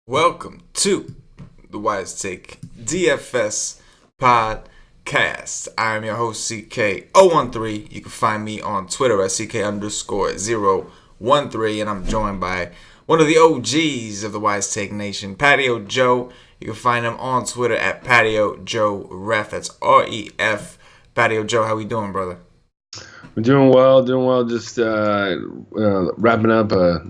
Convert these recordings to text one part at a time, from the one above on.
Welcome to the Wise Take DFS podcast. I am your host, CK013. You can find me on Twitter at CK_013, and I'm joined by one of the OGs of the Wise Take Nation, Patio Joe. You can find him on Twitter at Patio Joe Ref. That's REF. Patio Joe, how we doing, brother? We're doing well. Just wrapping up a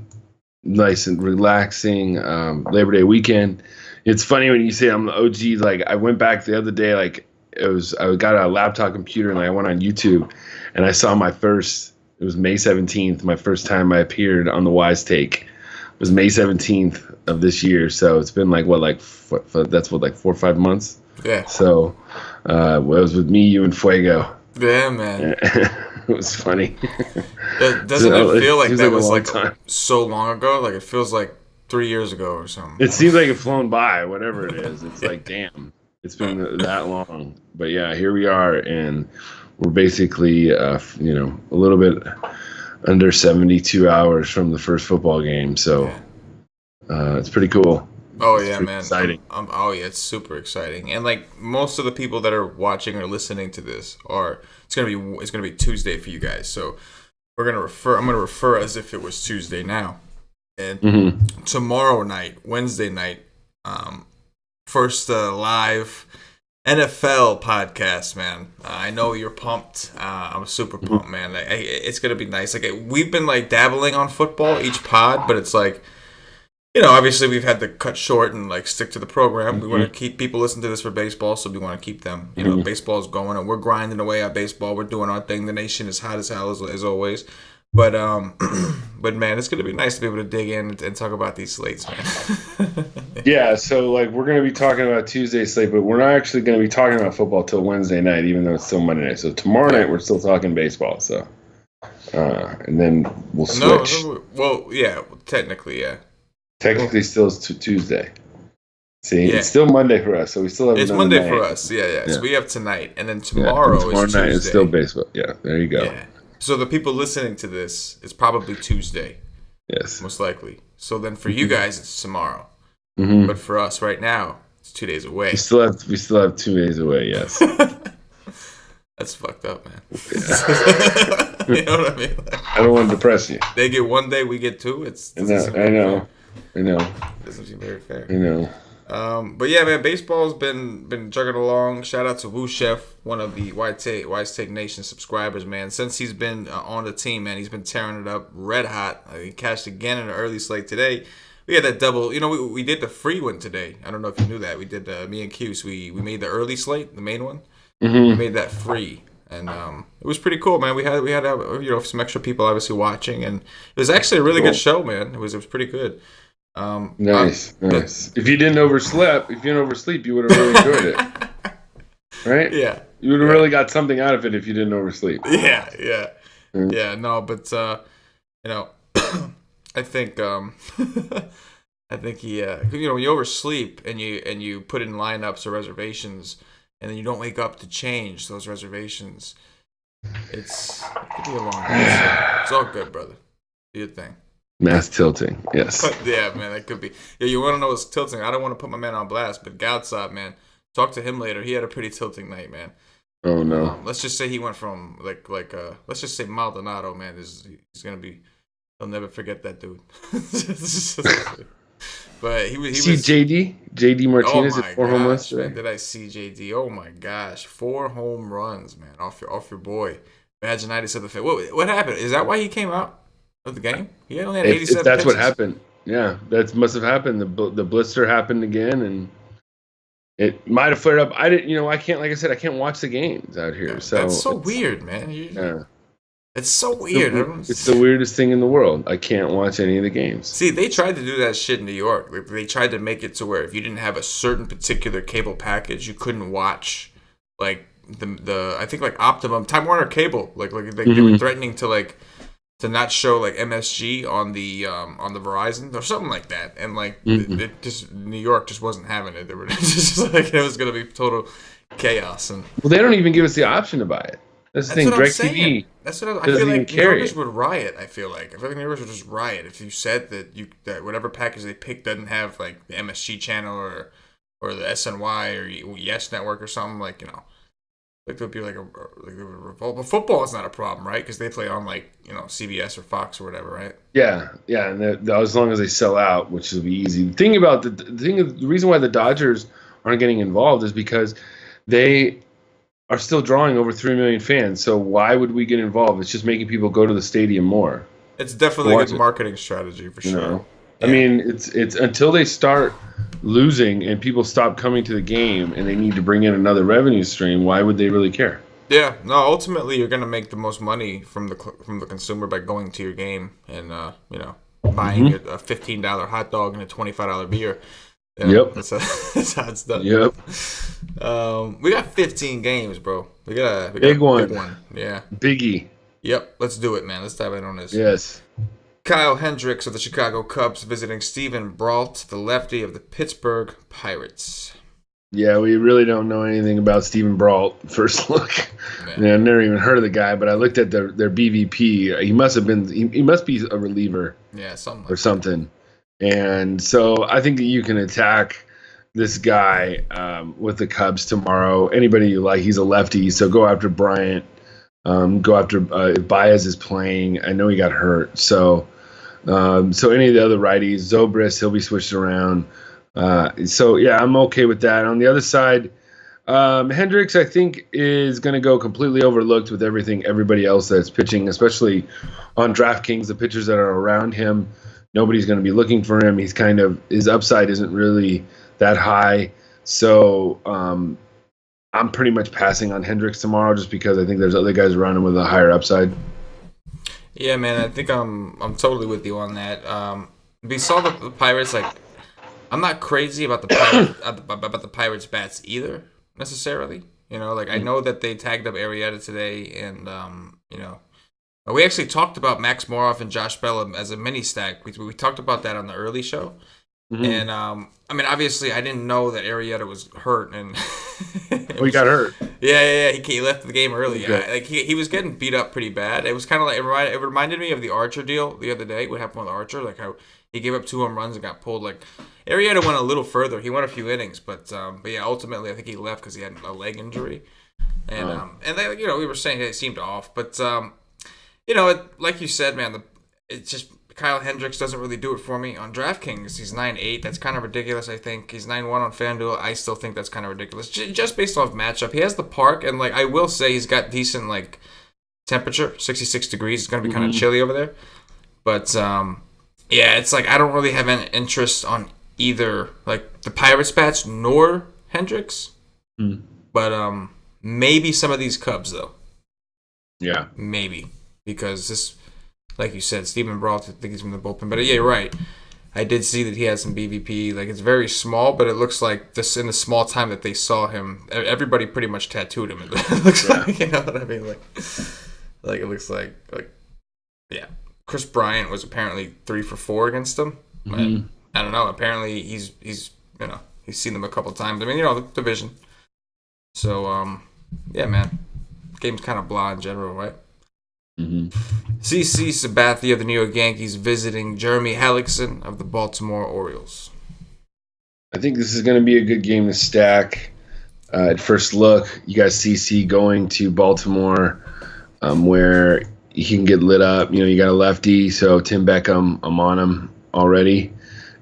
nice and relaxing Labor Day weekend. It's funny when you say I'm the OG. Like, I went back the other day. Like, I got a laptop computer and I went on YouTube and I saw my first. It was May 17th. My first time I appeared on the Wise Take. It was May 17th of this year. So it's been like 4 or 5 months. Yeah. So it was with me, you, and Fuego. Yeah, man. It was funny. Doesn't it feel like that was like time. So long ago? Like, it feels like 3 years ago or something. It seems like it's flown by, whatever it is. It's like, damn, it's been that long. But yeah, here we are, and we're basically, a little bit under 72 hours from the first football game. So it's pretty cool. Oh yeah, man! Exciting. It's super exciting, and like most of the people that are watching or listening to this it's gonna be Tuesday for you guys. So I'm gonna refer as if it was Tuesday now, and tomorrow night, Wednesday night, first live NFL podcast, man. I know you're pumped. I'm super pumped, man. It's gonna be nice. Like, we've been like dabbling on football each pod, but it's like, obviously we've had to cut short and like stick to the program. We want to keep people listening to this for baseball, so we want to keep them. Baseball's going, and we're grinding away at baseball. We're doing our thing. The nation is hot as hell as always. But man, it's gonna be nice to be able to dig in and talk about these slates, man. Yeah, so like we're gonna be talking about Tuesday slate, but we're not actually gonna be talking about football till Wednesday night, even though it's still Monday night. So tomorrow night we're still talking baseball. So and then we'll switch. Technically, yeah. Technically, still is Tuesday. See, it's still Monday for us, so we still have. It's Monday night for us. Yeah. So we have tonight, and then tomorrow is Tuesday. Night is still baseball. Yeah, there you go. Yeah. So the people listening to this, it's probably Tuesday. Yes, most likely. So then for you guys, it's tomorrow. But for us right now, it's 2 days away. We still have 2 days away. Yes. That's fucked up, man. Yeah. You know what I mean? I don't want to depress you. They get 1 day, we get 2. I know. Doesn't seem very fair. I know. But yeah, man, baseball's been chugging along. Shout out to Woo Chef, one of the Wise Take Nation subscribers, man. Since he's been on the team, man, he's been tearing it up red hot. He cashed again in the early slate today. We had that double. We did the free one today. I don't know if you knew that. We did me and Cuse. We made the early slate, the main one. We made that free, and it was pretty cool, man. We had some extra people obviously watching, and it was actually a really good show, man. It was pretty good. Nice. If you didn't oversleep, you would have really enjoyed it, right? Yeah, you would have really got something out of it if you didn't oversleep. Yeah. No, but I think he, when you oversleep and you put in lineups or reservations, and then you don't wake up to change those reservations, it could be a long day. It's all good, brother. Do your thing. Mass tilting, yes. Yeah, man, that could be. Yeah, you want to know what's tilting? I don't want to put my man on blast, but Goutside, man, talk to him later. He had a pretty tilting night, man. Oh no. Let's just say he went from let's just say Maldonado, man. He's gonna be. He'll never forget that dude. But he was. JD Martinez at 4 home runs today. Did I see JD? Oh my gosh, 4 home runs, man, off your boy. Vaginitis of the face. What happened? Is that why he came out of the game? He only had 87 if that's pitches. What happened. Yeah, that must have happened. The blister happened again, and it might have flared up. I didn't. I can't. Like I said, I can't watch the games out here. So that's so weird, man. Yeah. It's so weird. It's the weirdest thing in the world. I can't watch any of the games. See, they tried to do that shit in New York. They tried to make it to where if you didn't have a certain particular cable package, you couldn't watch like the I think like Optimum, Time Warner Cable. They were threatening to not show like MSG on the Verizon or something like that. And it just New York just wasn't having it. They were just like it was gonna be total chaos. And they don't even give us the option to buy it. That's the That's thing. what I'm saying. DirecTV That's what I doesn't feel even like. New carry Yorkers it. would riot. I feel like New Yorkers would just riot if you said that whatever package they picked doesn't have like the MSG channel or the SNY or Yes Network or something like like there would be like a revolt. But football is not a problem, right? Because they play on like CBS or Fox or whatever, right? Yeah, yeah, and as long as they sell out, which will be easy. The reason why the Dodgers aren't getting involved is because they are still drawing over 3 million fans. So why would we get involved? It's just making people go to the stadium more It's to definitely a watch good it. marketing strategy for You sure. know, I Yeah. mean, it's until they start losing and people stop coming to the game and they need to bring in another revenue stream. Why would they really care? Yeah, no. Ultimately, you're gonna make the most money from the consumer by going to your game and buying Hmm. a $15 hot dog and a $25 beer. Yep. That's how it's done. Yep. We got 15 games, bro. We got Big a big one. one. Yeah. Biggie. Yep. Let's do it, man. Let's dive in on this. Yes. Kyle Hendricks of the Chicago Cubs visiting Steven Brault, the lefty of the Pittsburgh Pirates. Yeah, we really don't know anything about Steven Brault. First look, Man. I've never even heard of the guy, but I looked at their BVP. He must be a reliever Yeah, something or like that. something. And so I think that you can attack this guy with the Cubs tomorrow. Anybody you like, he's a lefty, so go after Bryant. Go after if Baez is playing. I know he got hurt, so any of the other righties, Zobrist, he'll be switched around. So yeah, I'm okay with that. On the other side, Hendricks, I think, is going to go completely overlooked with everybody else that's pitching, especially on DraftKings. The pitchers that are around him, nobody's going to be looking for him. His upside isn't really that high. So I'm pretty much passing on Hendricks tomorrow, just because I think there's other guys around him with a higher upside. Yeah, man. I think I'm totally with you on that. We saw the Pirates like. I'm not crazy about the Pirates bats either necessarily. I know that they tagged up Arrieta today, and we actually talked about Max Moroff and Josh Bell as a mini stack. We talked about that on the early show, and I mean, obviously, I didn't know that Arrieta was hurt, and He got hurt. Yeah. He left the game early. Okay. Like he was getting beat up pretty bad. It was kind of like it reminded me of the Archer deal the other day. What happened with Archer? Like how he gave up 2 home runs and got pulled. Like Arrieta went a little further. He went a few innings, but yeah, ultimately I think he left because he had a leg injury. And and they, we were saying it seemed off, but like you said, man, it's just Kyle Hendricks doesn't really do it for me on DraftKings. He's 9.8. That's kind of ridiculous. I think he's 9.1 on FanDuel. I still think that's kind of ridiculous, just based off matchup. He has the park, and I will say he's got decent temperature, 66 degrees. It's gonna be kind of chilly over there, but yeah, it's I don't really have any interest on either the Pirates bats nor Hendricks, but maybe some of these Cubs though. Yeah, maybe because this. Like you said, Steven Brault, I think he's from the bullpen. But yeah, you're right. I did see that he has some BVP. It's very small, but it looks like this in the small time that they saw him, everybody pretty much tattooed him. It looks like, you know what I mean? It looks like yeah. Chris Bryant was apparently 3 for 4 against him. Mm-hmm. I don't know. Apparently he's he's seen them a couple times. I mean, the division. So yeah, man, game's kind of blah in general, right? CC Sabathia of the New York Yankees visiting Jeremy Hellickson of the Baltimore Orioles. I think this is going to be a good game to stack. At first look, you got CC going to Baltimore, where he can get lit up. You got a lefty, so Tim Beckham, I'm on him already.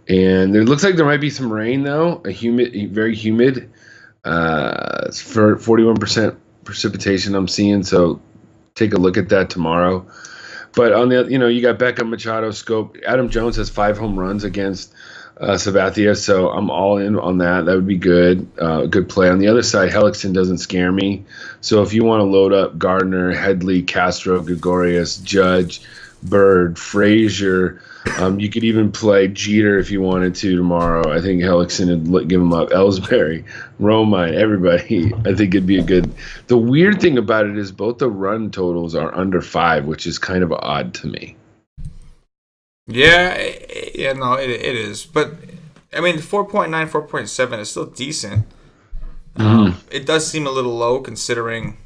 And it looks like there might be some rain though. Very humid. For 41% precipitation I'm seeing, so take a look at that tomorrow. But on the, you got Beckham, Machado, Scope. Adam Jones has 5 home runs against Sabathia, so I'm all in on that. That would be good. Good play. On the other side, Hellickson doesn't scare me. So if you want to load up Gardner, Headley, Castro, Gregorius, Judge, Bird, Frazier, you could even play Jeter if you wanted to tomorrow. I think Hellickson would give him up. Ellsbury, Romine, everybody. I think it'd be a good. The weird thing about it is both the run totals are under 5, which is kind of odd to me. Yeah, no, it is. But I mean, 4.9, 4.7 is still decent. It does seem a little low considering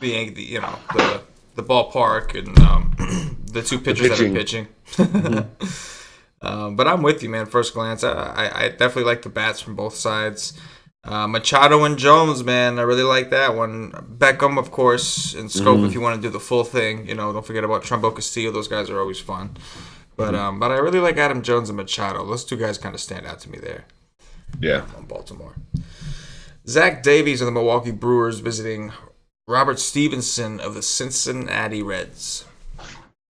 the ballpark and the two pitchers that are pitching. But I'm with you, man. First glance, I definitely like the bats from both sides. Machado and Jones, man, I really like that one. Beckham, of course, and Scope if you want to do the full thing. Don't forget about Trumbo Castillo. Those guys are always fun. But I really like Adam Jones and Machado. Those two guys kind of stand out to me there. Yeah. On Baltimore. Zach Davies of the Milwaukee Brewers visiting Robert Stevenson of the Cincinnati Reds.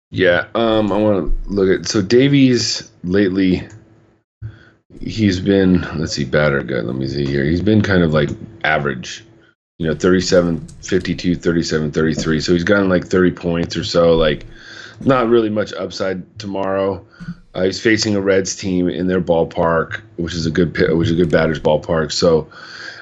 Yeah, I want to look at so Davies lately. He's been, let's see, bad or good. Let me see here. He's been kind of like average, 37, 52, 37, 33. So he's gotten like 30 points or so. Like, not really much upside tomorrow. He's facing a Reds team in their ballpark, which is a good batter's ballpark. So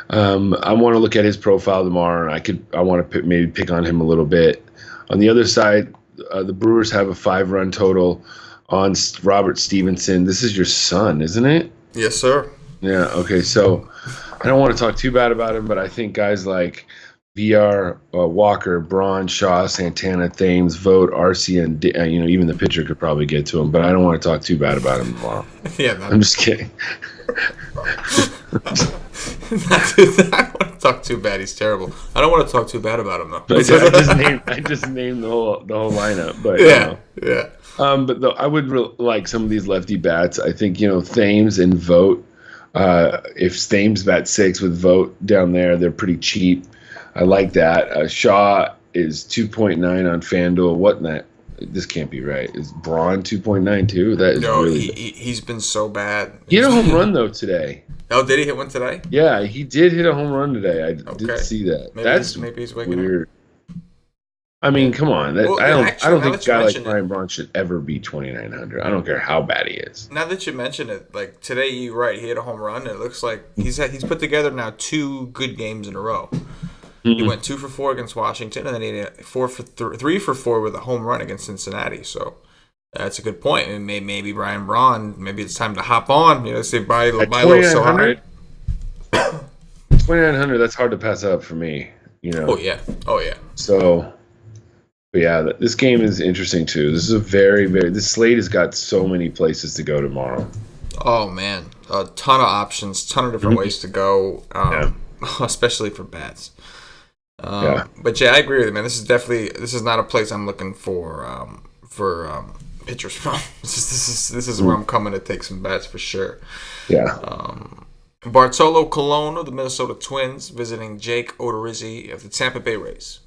I want to look at his profile tomorrow, and I want to maybe pick on him a little bit. On the other side, the Brewers have a 5-run total on Robert Stevenson. This is your son, isn't it? Yes, sir. Yeah, okay. So I don't want to talk too bad about him, but I think guys like VR, Walker, Braun, Shaw, Santana, Thames, Vogt, RC, and even the pitcher could probably get to him, but I don't want to talk too bad about him tomorrow. I'm just kidding. I don't want to talk too bad. He's terrible. I don't want to talk too bad about him though. I just named the whole lineup, but yeah. But though I would like some of these lefty bats. I think Thames and Vogt. If Thames bats 6 with Vogt down there, they're pretty cheap. I like that. Shaw is 2.9 on FanDuel. What in that? This can't be right. Is Braun 2.9 too? That is really. He's been so bad. He hit a home run though today. Oh, did he hit one today? Yeah, he did hit a home run today. I did see that. Maybe he's waking weird. up. I mean, come on. I don't think a guy like Brian it. Braun should ever be 2,900. I don't care how bad he is. Now that you mention it, like today, you're right. He hit a home run. And it looks like he's put together now 2 good games in a row. He went 2 for 4 against Washington, and then he hit 3 for 4 with a home run against Cincinnati. So that's a good point. And maybe Brian Braun. Maybe it's time to hop on. Say buy a little so high. 2,900. That's hard to pass up for me. Oh yeah. So. But yeah, this game is interesting too. This is a this slate has got so many places to go tomorrow. Oh man, a ton of options, ton of different ways to go, especially for bats. But yeah, I agree with you, man. This is not a place I'm looking for pitchers from. This is where I'm coming to take some bats for sure. Yeah. Bartolo Colon of the Minnesota Twins visiting Jake Odorizzi of the Tampa Bay Rays.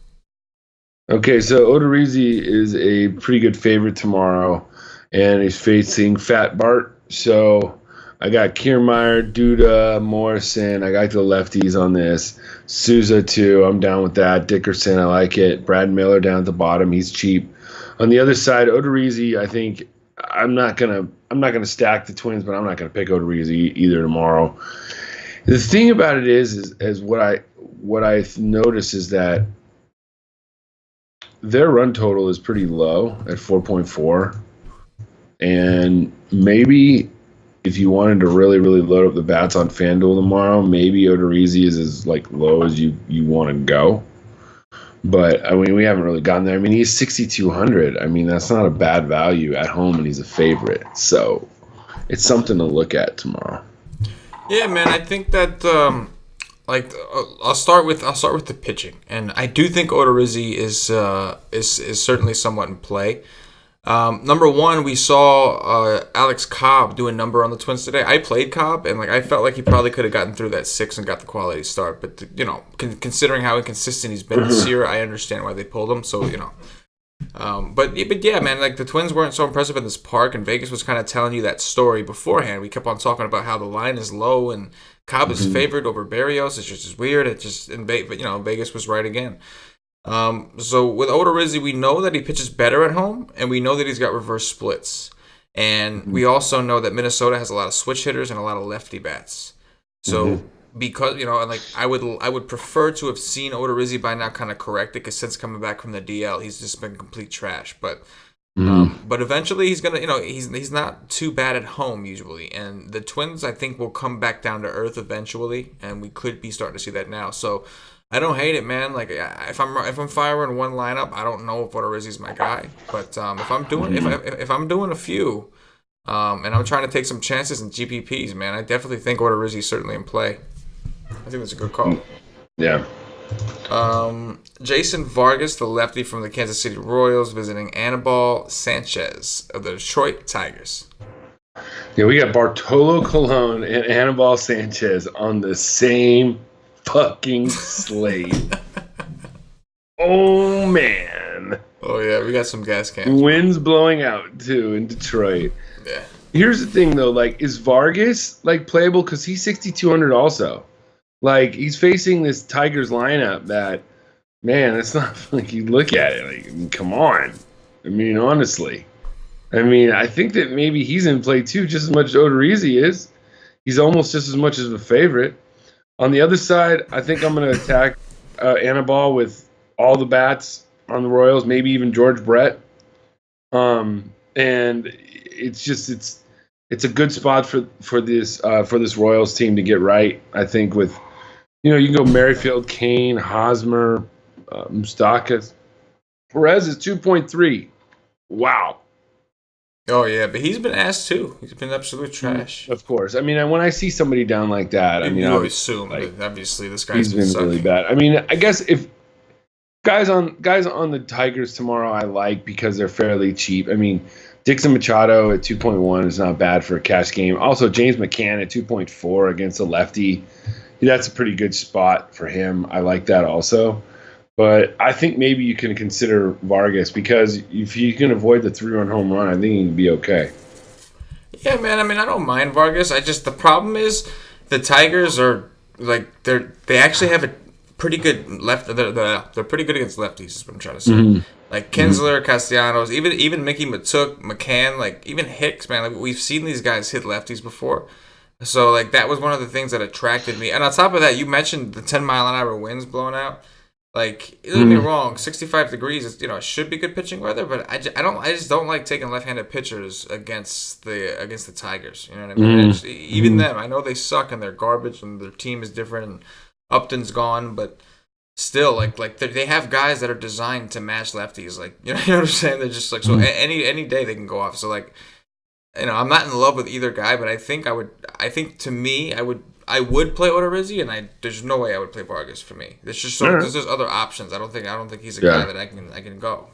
Okay, so Odorizzi is a pretty good favorite tomorrow, and he's facing Fat Bart. So I got Kiermaier, Duda, Morrison. I got the lefties on this. Souza too. I'm down with that. Dickerson, I like it. Brad Miller down at the bottom. He's cheap. On the other side, Odorizzi, I think I'm not gonna stack the Twins, but I'm not gonna pick Odorizzi either tomorrow. The thing about it is what I notice is that their run total is pretty low at 4.4, and maybe if you wanted to really, really load up the bats on FanDuel tomorrow, maybe Odorizzi is as low as you want to go. But I mean, we haven't really gotten there. I mean, he's 6,200. I mean, that's not a bad value at home, and he's a favorite. So it's something to look at tomorrow. Yeah, man. I think that. I'll start with the pitching, and I do think Odorizzi is certainly somewhat in play. Number one, we saw Alex Cobb do a number on the Twins today. I played Cobb, and I felt like he probably could have gotten through that 6 and got the quality start. But considering how inconsistent he's been this year, I understand why they pulled him. So but yeah, man, the Twins weren't so impressive in this park, and Vegas was kind of telling you that story beforehand. We kept on talking about how the line is low and Cobb is favored over Berrios. It's just weird. Vegas was right again. So with Odorizzi, we know that he pitches better at home, and we know that he's got reverse splits, and we also know that Minnesota has a lot of switch hitters and a lot of lefty bats. So because I would prefer to have seen Odorizzi by now kind of correct it, because since coming back from the DL, he's just been complete trash. But eventually he's gonna he's not too bad at home usually, and the Twins I think will come back down to earth eventually, and we could be starting to see that now. So I don't hate it, man. Like if I'm firing one lineup, I don't know if Odorizzi's my guy. But if I'm doing a few, and I'm trying to take some chances in GPPs, man, I definitely think Odorizzi's certainly in play. I think that's a good call. Yeah. Jason Vargas, the lefty from the Kansas City Royals, visiting Anibal Sanchez of the Detroit Tigers. Yeah, we got Bartolo Colon and Anibal Sanchez on the same fucking slate. Oh, man. Oh, yeah, we got some gas cans. Wind's blowing out, too, in Detroit. Yeah. Here's the thing, though. Like, is Vargas, like, playable? Because he's 6,200 also. Like, he's facing this Tigers lineup that, man, it's not like you look at it. Like, I mean, come on. I mean, honestly. I mean, I think that maybe he's in play, too, just as much as Odorizzi is. He's almost just as much as a favorite. On the other side, I think I'm going to attack Anibal with all the bats on the Royals, maybe even George Brett. And it's just it's a good spot for this Royals team to get right. I think with you can go Merrifield, Kane, Hosmer, Moustakas. Perez is 2.3. Wow. Oh yeah, but he's been asked too. He's been absolute trash. Of course. I mean, when I see somebody down like that, you always assume that obviously this guy's been really bad. I mean, I guess if guys on the Tigers tomorrow, I like because they're fairly cheap. I mean, Dixon Machado at 2.1 is not bad for a cash game. Also, James McCann at 2.4 against a lefty. That's a pretty good spot for him. I like that also. But I think maybe you can consider Vargas because if you can avoid the 3-run home run, I think you can be okay. Yeah, man. I mean, I don't mind Vargas. The problem is the Tigers are like they actually have a pretty good left. They're pretty good against lefties. Is what I'm trying to say. Mm-hmm. Like Kinsler, Castellanos, even Mickey Matuk, McCann, like even Hicks, man. Like we've seen these guys hit lefties before. So like that was one of the things that attracted me. And on top of that, you mentioned the 10-mile-an-hour winds blowing out. Like, don't get me wrong, 65 degrees is, it should be good pitching weather, but I just don't like taking left-handed pitchers against the Tigers. You know what I mean? Even them, I know they suck and they're garbage and their team is different and Upton's gone, but still, like they have guys that are designed to match lefties. Like, you know what I'm saying? They're just like, so any day they can go off. So like, I'm not in love with either guy, but I think I would play Odorizzi, and there's no way I would play Vargas for me. There's just there's other options. I don't think he's a guy that I can go.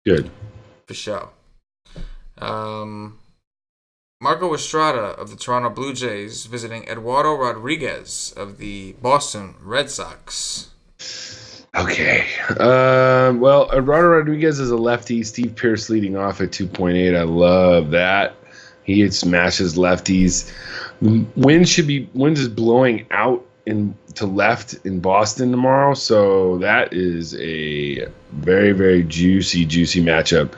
Good. For sure. Marco Estrada of the Toronto Blue Jays visiting Eduardo Rodriguez of the Boston Red Sox. Okay. Well, Eduardo Rodriguez is a lefty. Steve Pearce leading off at 2.8. I love that. He smashes lefties. Wind is blowing out to left in Boston tomorrow, so that is a very, very juicy matchup.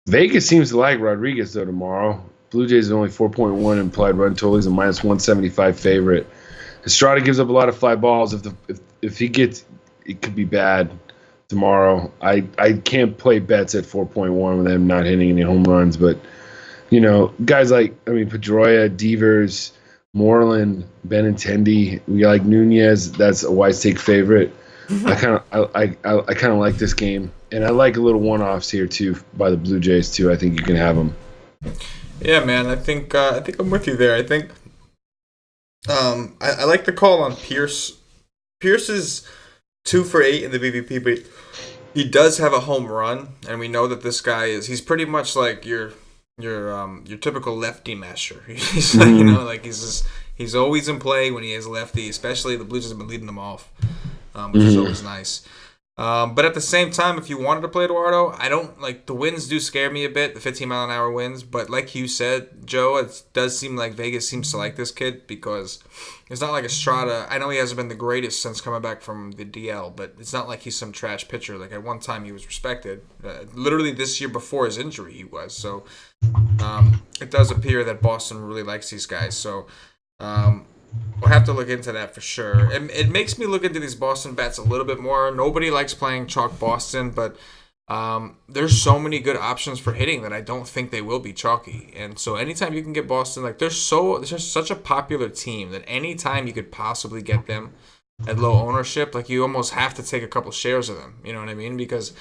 Vegas seems to like Rodriguez though tomorrow. Blue Jays is only 4.1 implied run total. He's a minus 175 favorite. Estrada gives up a lot of fly balls. If he gets, it could be bad tomorrow. I can't play bets at 4.1 with them not hitting any home runs, but guys like Pedroia, Devers, Moreland, Benintendi. We like Nunez. That's a Wise Take favorite. I kind of like this game, and I like a little one-offs here too by the Blue Jays too. I think you can have them. Yeah, man. I think I'm with you there. I think I like the call on Pierce. Pierce is 2 for 8 in the BVP, but he does have a home run, and we know that this guy he's pretty much like your typical lefty masher. He's he's always in play when he is lefty, especially the Blue Jays have been leading them off, which is always nice. But at the same time, if you wanted to play Eduardo, I don't like the winds do scare me a bit, the 15-mile-an-hour winds. But like you said, Joe, it does seem like Vegas seems to like this kid because it's not like Estrada. I know he hasn't been the greatest since coming back from the DL, but it's not like he's some trash pitcher. Like at one time he was respected. Literally this year before his injury he was. So it does appear that Boston really likes these guys. So we'll have to look into that for sure. It makes me look into these Boston bets a little bit more. Nobody likes playing chalk Boston, but There's so many good options for hitting that I don't think they will be chalky. And so anytime you can get Boston, like there's just such a popular team that anytime you could possibly get them at low ownership, like you almost have to take a couple shares of them. You know what I mean? Because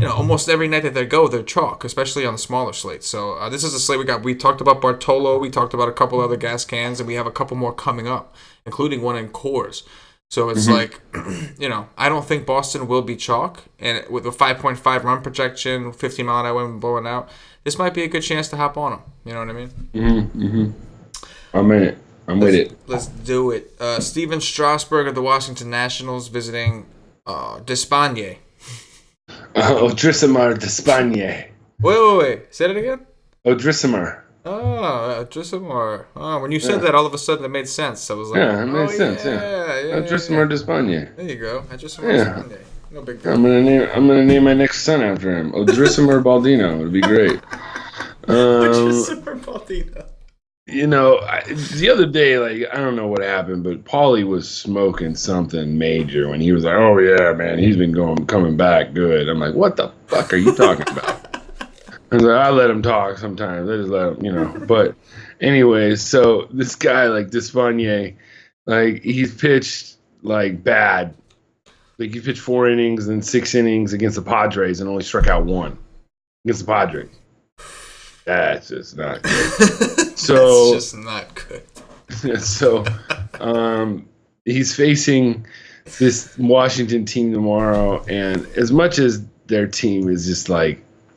almost every night that they go, they're chalk, especially on the smaller slates. So this is a slate we got. We talked about Bartolo. We talked about a couple other gas cans, and we have a couple more coming up, including one in Coors. So it's like, I don't think Boston will be chalk. And with a 5.5 run projection, 15 mile an hour wind blowing out, this might be a good chance to hop on them. You know what I mean? Mm-hmm. I'm in it. I'm with it. Let's do it. Steven Strasburg of the Washington Nationals visiting Despagne. Odrisamer Despagne. Wait. Say that again? Odrisamer. Odrisamer. When you said that, all of a sudden it made sense. I was like, it made sense. Odrisamer Despagne. There you go. Odrisamer Despagne. No big deal. I'm gonna name my next son after him. Odrisamer Baldino. It'd be great. Odrisamer Baldino. The other day, I don't know what happened, but Paulie was smoking something major when he was like, "Oh yeah, man, he's been coming back good." I'm like, "What the fuck are you talking about?" I was like, "I let him talk sometimes. I just let him, But anyways, so this guy Despagne, he's pitched bad. He pitched 4 innings and 6 innings against the Padres and only struck out 1 against the Padres. That's just not good. So that's just not good. So, he's facing this Washington team tomorrow, and as much as their team is just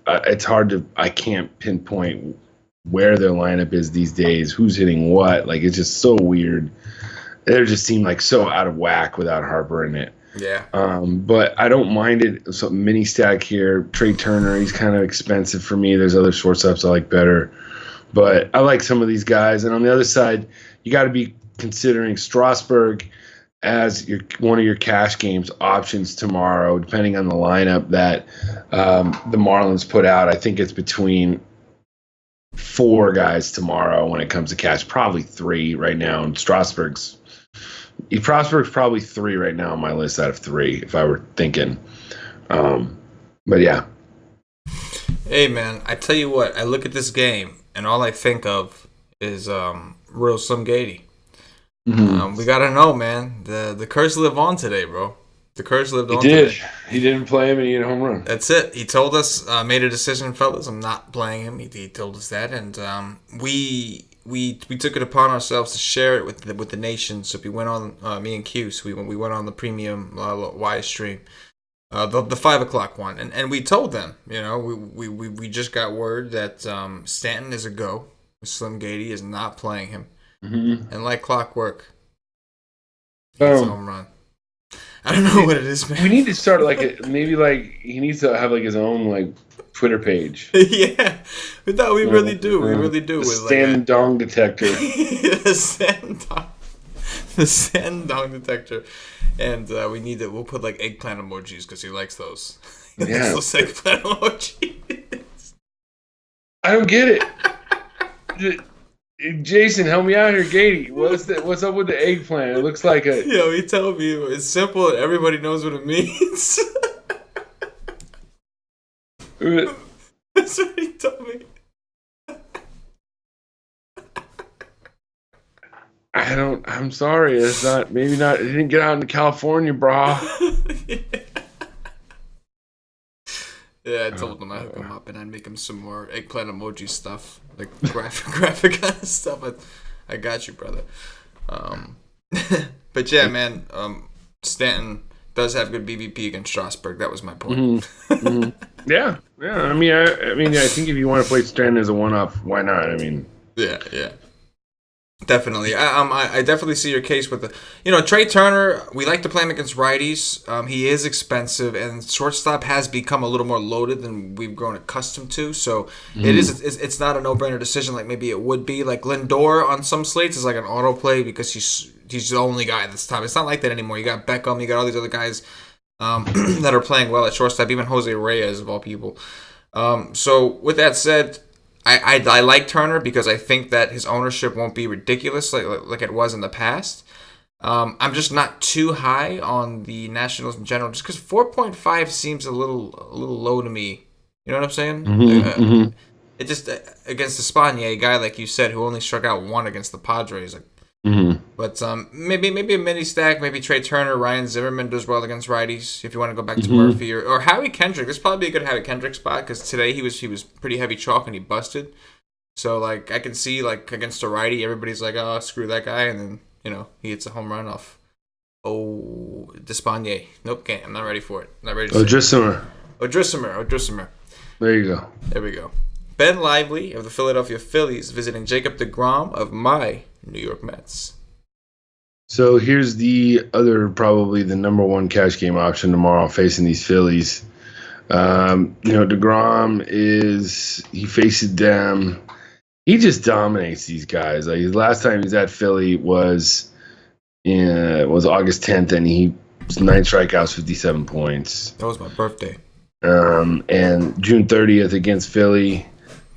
it's hard to, I can't pinpoint where their lineup is these days, who's hitting what. It's just so weird. They just seem so out of whack without Harper in it. Yeah. But I don't mind it. So mini stack here. Trey Turner, he's kind of expensive for me. There's other shortstops I like better. But I like some of these guys. And on the other side, you got to be considering Strasburg as one of your cash games options tomorrow, depending on the lineup that the Marlins put out. I think it's between 4 guys tomorrow when it comes to cash. Probably 3 right now. And Strasburg's probably 3 right now on my list out of 3 if I were thinking. But yeah. Hey man, I tell you what, I look at this game and all I think of is real Slim Gady. Mm-hmm. We gotta know, man. The curse lived on today, bro. The curse lived on today. He He didn't play him and he hit a home run. That's it. He told us, made a decision, fellas. I'm not playing him. He told us that, and we took it upon ourselves to share it with the nation. So we went on, me and Q. So we went on the premium Y stream, the 5:00 one, and we told them, we just got word that Stanton is a go. Slim Gady is not playing him, and like clockwork, it's a home run. I don't know what it is, man. We need to start he needs to have his own Twitter page. Yeah, we thought we really do. We really do. The Stan Dong detector. The Stan Dong detector, and we'll put eggplant emojis because he likes those. He likes those eggplant emojis. I don't get it. Jason, help me out here, Gady. What's up with the eggplant? It looks like a. He told me it's simple and everybody knows what it means. That's what he told me. I'm sorry. It's not. Maybe not. It didn't get out in California, brah. Yeah, I told him I'd hook him up and I'd make him some more eggplant emoji stuff, graphic kind of stuff. I got you, brother. But yeah, man, Stanton does have good BVP against Strasburg. That was my point. Mm-hmm. Yeah. I mean, I think if you want to play Stanton as a one-off, why not? I mean, yeah. Definitely. I definitely see your case with the, Trey Turner, we like to play him against righties. He is expensive, and shortstop has become a little more loaded than we've grown accustomed to. So it's not a no-brainer decision like maybe it would be. Like Lindor on some slates is like an auto play because he's the only guy this time. It's not like that anymore. You got Beckham, you got all these other guys that are playing well at shortstop, even Jose Reyes of all people. So with that said, I like Turner because I think that his ownership won't be ridiculous like it was in the past. I'm just not too high on the Nationals in general, just because 4.5 seems a little low to me. You know what I'm saying? It just against Espana, a guy like you said who only struck out one against the Padres. Like, but maybe a mini stack, maybe Trey Turner, Ryan Zimmerman does well against righties. If you want to go back to Murphy or Howie Kendrick, this probably be a good Howie Kendrick spot because today he was pretty heavy chalk and he busted. So like I can see like against a righty, everybody's like, oh screw that guy, and then he hits a home run off. Oh, Despaigne. Nope, can't. I'm not ready for it. Not ready. O'Drismer. There you go. There we go. Ben Lively of the Philadelphia Phillies visiting Jacob deGrom of my New York Mets. So here's the other, probably the number one cash game option tomorrow facing these Phillies. deGrom he faces them. He just dominates these guys. Like his last time he was at Philly was August 10th, and he was 9 strikeouts, 57 points. That was my birthday. And June 30th against Philly,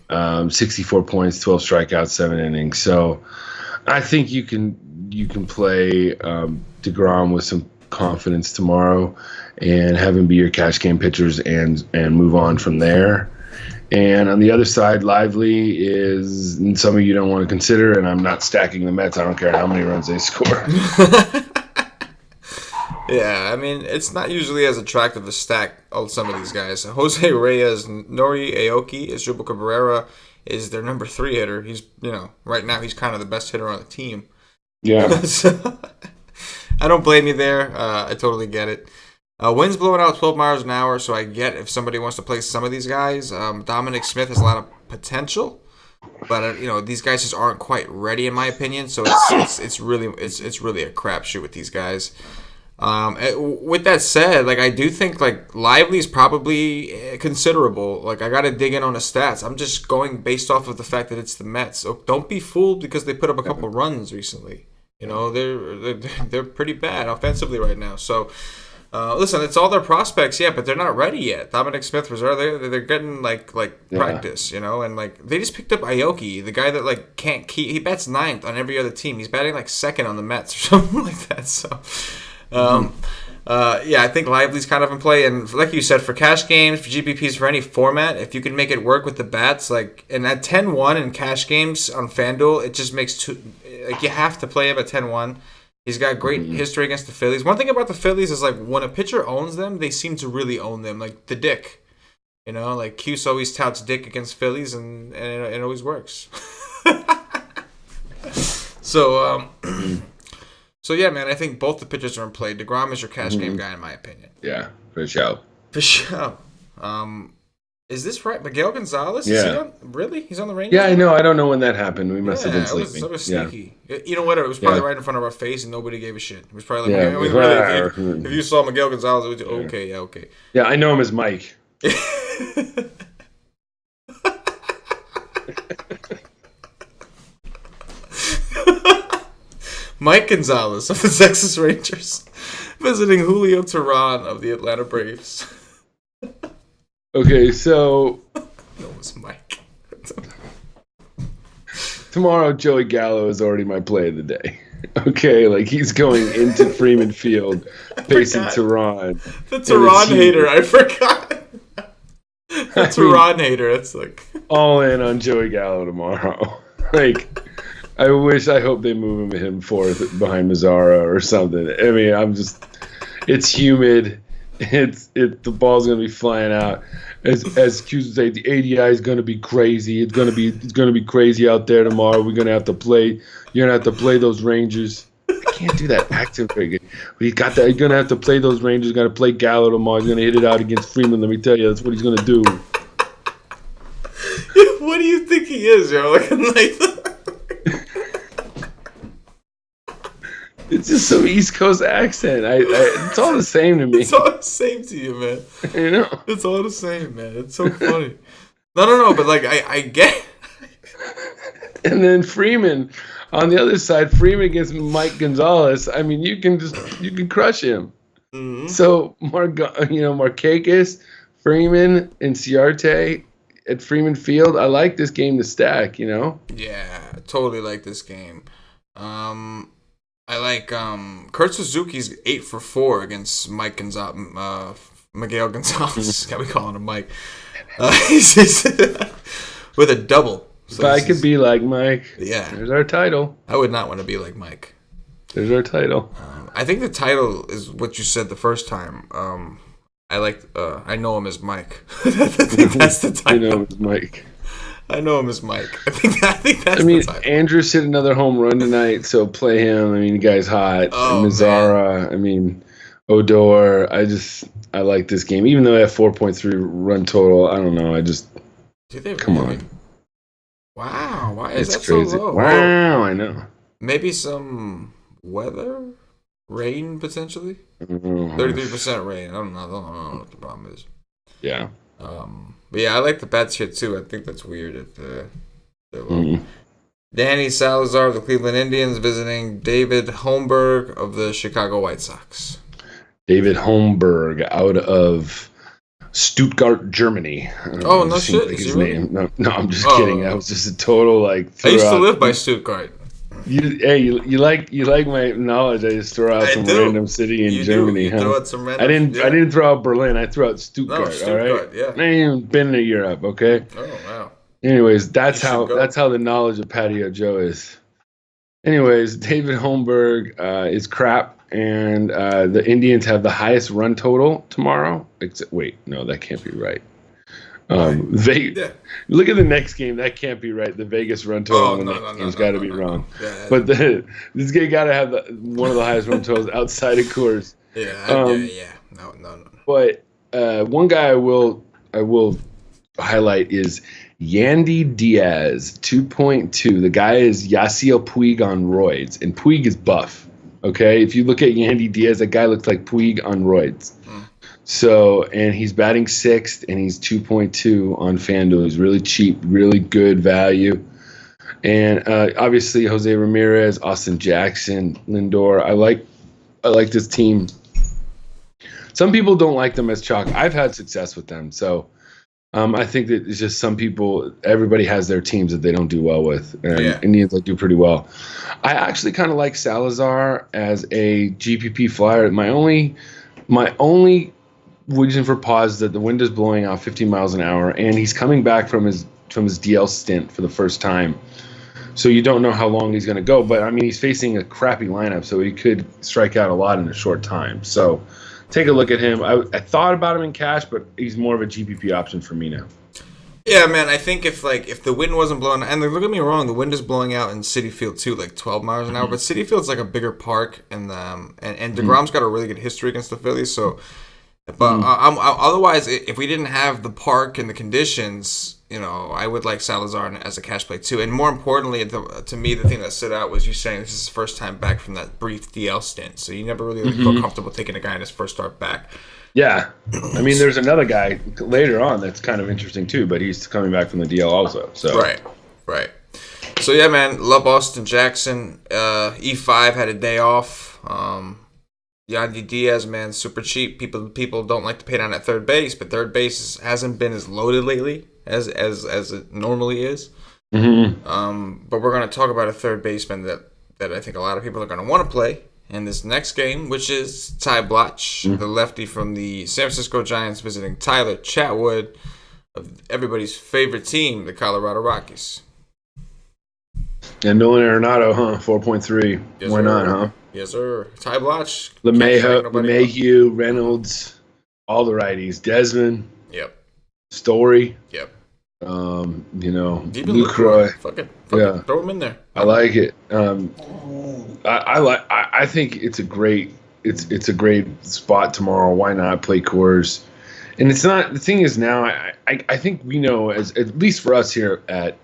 64 points, 12 strikeouts, 7 innings. So I think you can play deGrom with some confidence tomorrow and have him be your cash game pitchers and move on from there. And on the other side, Lively is some of you don't want to consider, and I'm not stacking the Mets. I don't care how many runs they score. Yeah, I mean, it's not usually as attractive to stack some of these guys. Jose Reyes, Nori Aoki, Asdrubal Cabrera is their number 3 hitter. He's, right now he's kind of the best hitter on the team. Yeah. So, I don't blame you there. I totally get it. Wind's blowing out 12 miles an hour, so I get if somebody wants to play some of these guys. Dominic Smith has a lot of potential, but these guys just aren't quite ready in my opinion. So it's really a crapshoot with these guys. With that said, I do think Lively is probably considerable. I got to dig in on the stats. I'm just going based off of the fact that it's the Mets. So don't be fooled because they put up a couple runs recently. They're pretty bad offensively right now. So. Listen, it's all their prospects, but they're not ready yet. Dominic Smith was there. They're getting practice, and they just picked up Aoki, the guy that can't keep. He bats 9th on every other team. He's batting 2nd on the Mets or something like that. So, I think Lively's kind of in play. And like you said, for cash games, for GPPs, for any format, if you can make it work with the bats, and at 10-1 in cash games on FanDuel, it just makes you have to play him at 10-1. He's got great history against the Phillies. One thing about the Phillies is when a pitcher owns them, they seem to really own them. Like the Dick, Cuse always touts Dick against Phillies, and it always works. So yeah, man, I think both the pitchers are in play. deGrom is your cash game guy, in my opinion. Yeah, for sure. Is this right? Miguel Gonzalez? Yeah. Is he really? He's on the Rangers? Yeah, I know. I don't know when that happened. We must have been sleeping. It was sneaky. Yeah. You know what? It was probably right in front of our face, and nobody gave a shit. It was probably if you saw Miguel Gonzalez, it was okay. Yeah, I know him as Mike. Mike Gonzalez of the Texas Rangers visiting Julio Teheran of the Atlanta Braves. Okay, so no, it's Mike. Tomorrow, Joey Gallo is already my play of the day. Okay, he's going into Freeman Field, facing Teheran. The Teheran hater, I forgot. The Teheran hater, it's all in on Joey Gallo tomorrow. I hope they move him fourth behind Mazzara or something. I mean, it's humid. The ball's gonna be flying out. As Q's say, the ADI is gonna be crazy. It's gonna be crazy out there tomorrow. You're gonna have to play those Rangers. I can't do that accent very good. You're gonna have to play those Rangers. Got to play Gallo tomorrow. He's gonna hit it out against Freeman. Let me tell you, that's what he's gonna do. What do you think he is, yo? It's just some East Coast accent. It's all the same to me. It's all the same to you, man. It's all the same, man. It's so funny. No, but I get. And then Freeman on the other side. Freeman against Mike Gonzalez. I mean, you can crush him. Mm-hmm. So Markakis, Freeman, and Ciarte at Freeman Field. I like this game to stack. Yeah, totally like this game. I like Kurt Suzuki's 8 for 4 against Miguel Gonzalez. Got me calling him Mike. With a double. So if I could be like Mike, yeah, there's our title. I would not want to be like Mike. There's our title. I think the title is what you said the first time. I know him as Mike. I think that's the title. I know him as Mike. I know him as Mike. I think that's the title. Andrews hit another home run tonight, so play him. I mean, the guy's hot. Oh, Mazzara. Man. I mean, Odor. I like this game, even though I have 4.3 run total. I don't know. Come on. Wow, why is that crazy. So low? Wow, I know. Maybe some weather, rain potentially. 33% rain. I don't know what the problem is. Yeah. But yeah, I like the bats here too. I think that's weird at the low. Danny Salazar of the Cleveland Indians visiting David Holmberg of the Chicago White Sox. David Holmberg out of Stuttgart, Germany. Oh, no shit. Like his name. No, I'm just kidding. That was just a total like. I used to live by Stuttgart. You like my knowledge. I just throw out some random city in Germany. Throw out some random, I didn't throw out Berlin. I threw out Stuttgart. No, Stuttgart, all right. Yeah. I ain't even been to Europe. Okay. Oh wow. Anyways, that's how the knowledge of Patio Joe is. Anyways, David Holmberg is crap, and the Indians have the highest run total tomorrow. Wait, no, that can't be right. Look at the next game. That can't be right. The Vegas run total has got to be wrong. Yeah, but this guy got to have one of the highest run totals outside of Coors. Yeah. No. But one guy I will highlight is Yandy Diaz, 2.2. The guy is Yasiel Puig on roids, and Puig is buff. Okay, if you look at Yandy Diaz, that guy looks like Puig on roids. So, and he's batting sixth, and he's 2.2 on FanDuel. He's really cheap, really good value. And obviously, Jose Ramirez, Austin Jackson, Lindor. I like this team. Some people don't like them as chalk. I've had success with them. So, I think that it's just some people, everybody has their teams that they don't do well with. And Indians do pretty well. I actually kind of like Salazar as a GPP flyer. My only reason for pause is that the wind is blowing out 15 miles an hour, and he's coming back from his DL stint for the first time. So you don't know how long he's going to go. But, I mean, he's facing a crappy lineup, so he could strike out a lot in a short time. So take a look at him. I thought about him in cash, but he's more of a GPP option for me now. Yeah, man, I think if the wind wasn't blowing, and don't get me wrong, the wind is blowing out in Citi Field too, like 12 miles an hour. But Citi Field's like a bigger park, and DeGrom's got a really good history against the Phillies, so... But otherwise, if we didn't have the park and the conditions, I would like Salazar as a cash play too. And more importantly, to me, the thing that stood out was you saying this is his first time back from that brief DL stint. So you never really feel comfortable taking a guy in his first start back. Yeah. I mean, there's another guy later on that's kind of interesting too, but he's coming back from the DL also. So Right. So yeah, man, love Austin Jackson. E5 had a day off. Yandy Diaz, man, super cheap. People don't like to pay down at third base, but third base hasn't been as loaded lately as it normally is. But we're going to talk about a third baseman that I think a lot of people are going to want to play in this next game, which is Ty Blotch, the lefty from the San Francisco Giants, visiting Tyler Chatwood of everybody's favorite team, the Colorado Rockies. And Nolan Arenado, 4.3. Yes, Why not, huh? Yes, sir. Ty Blotch. LeMahieu, Reynolds, all the righties. Desmond. Yep. Story. Yep. Lucroy. Fuck it. Throw him in there. I like it. I think it's a great spot tomorrow. Why not play Coors? And it's not, the thing is now, I think we know, as at least for us here at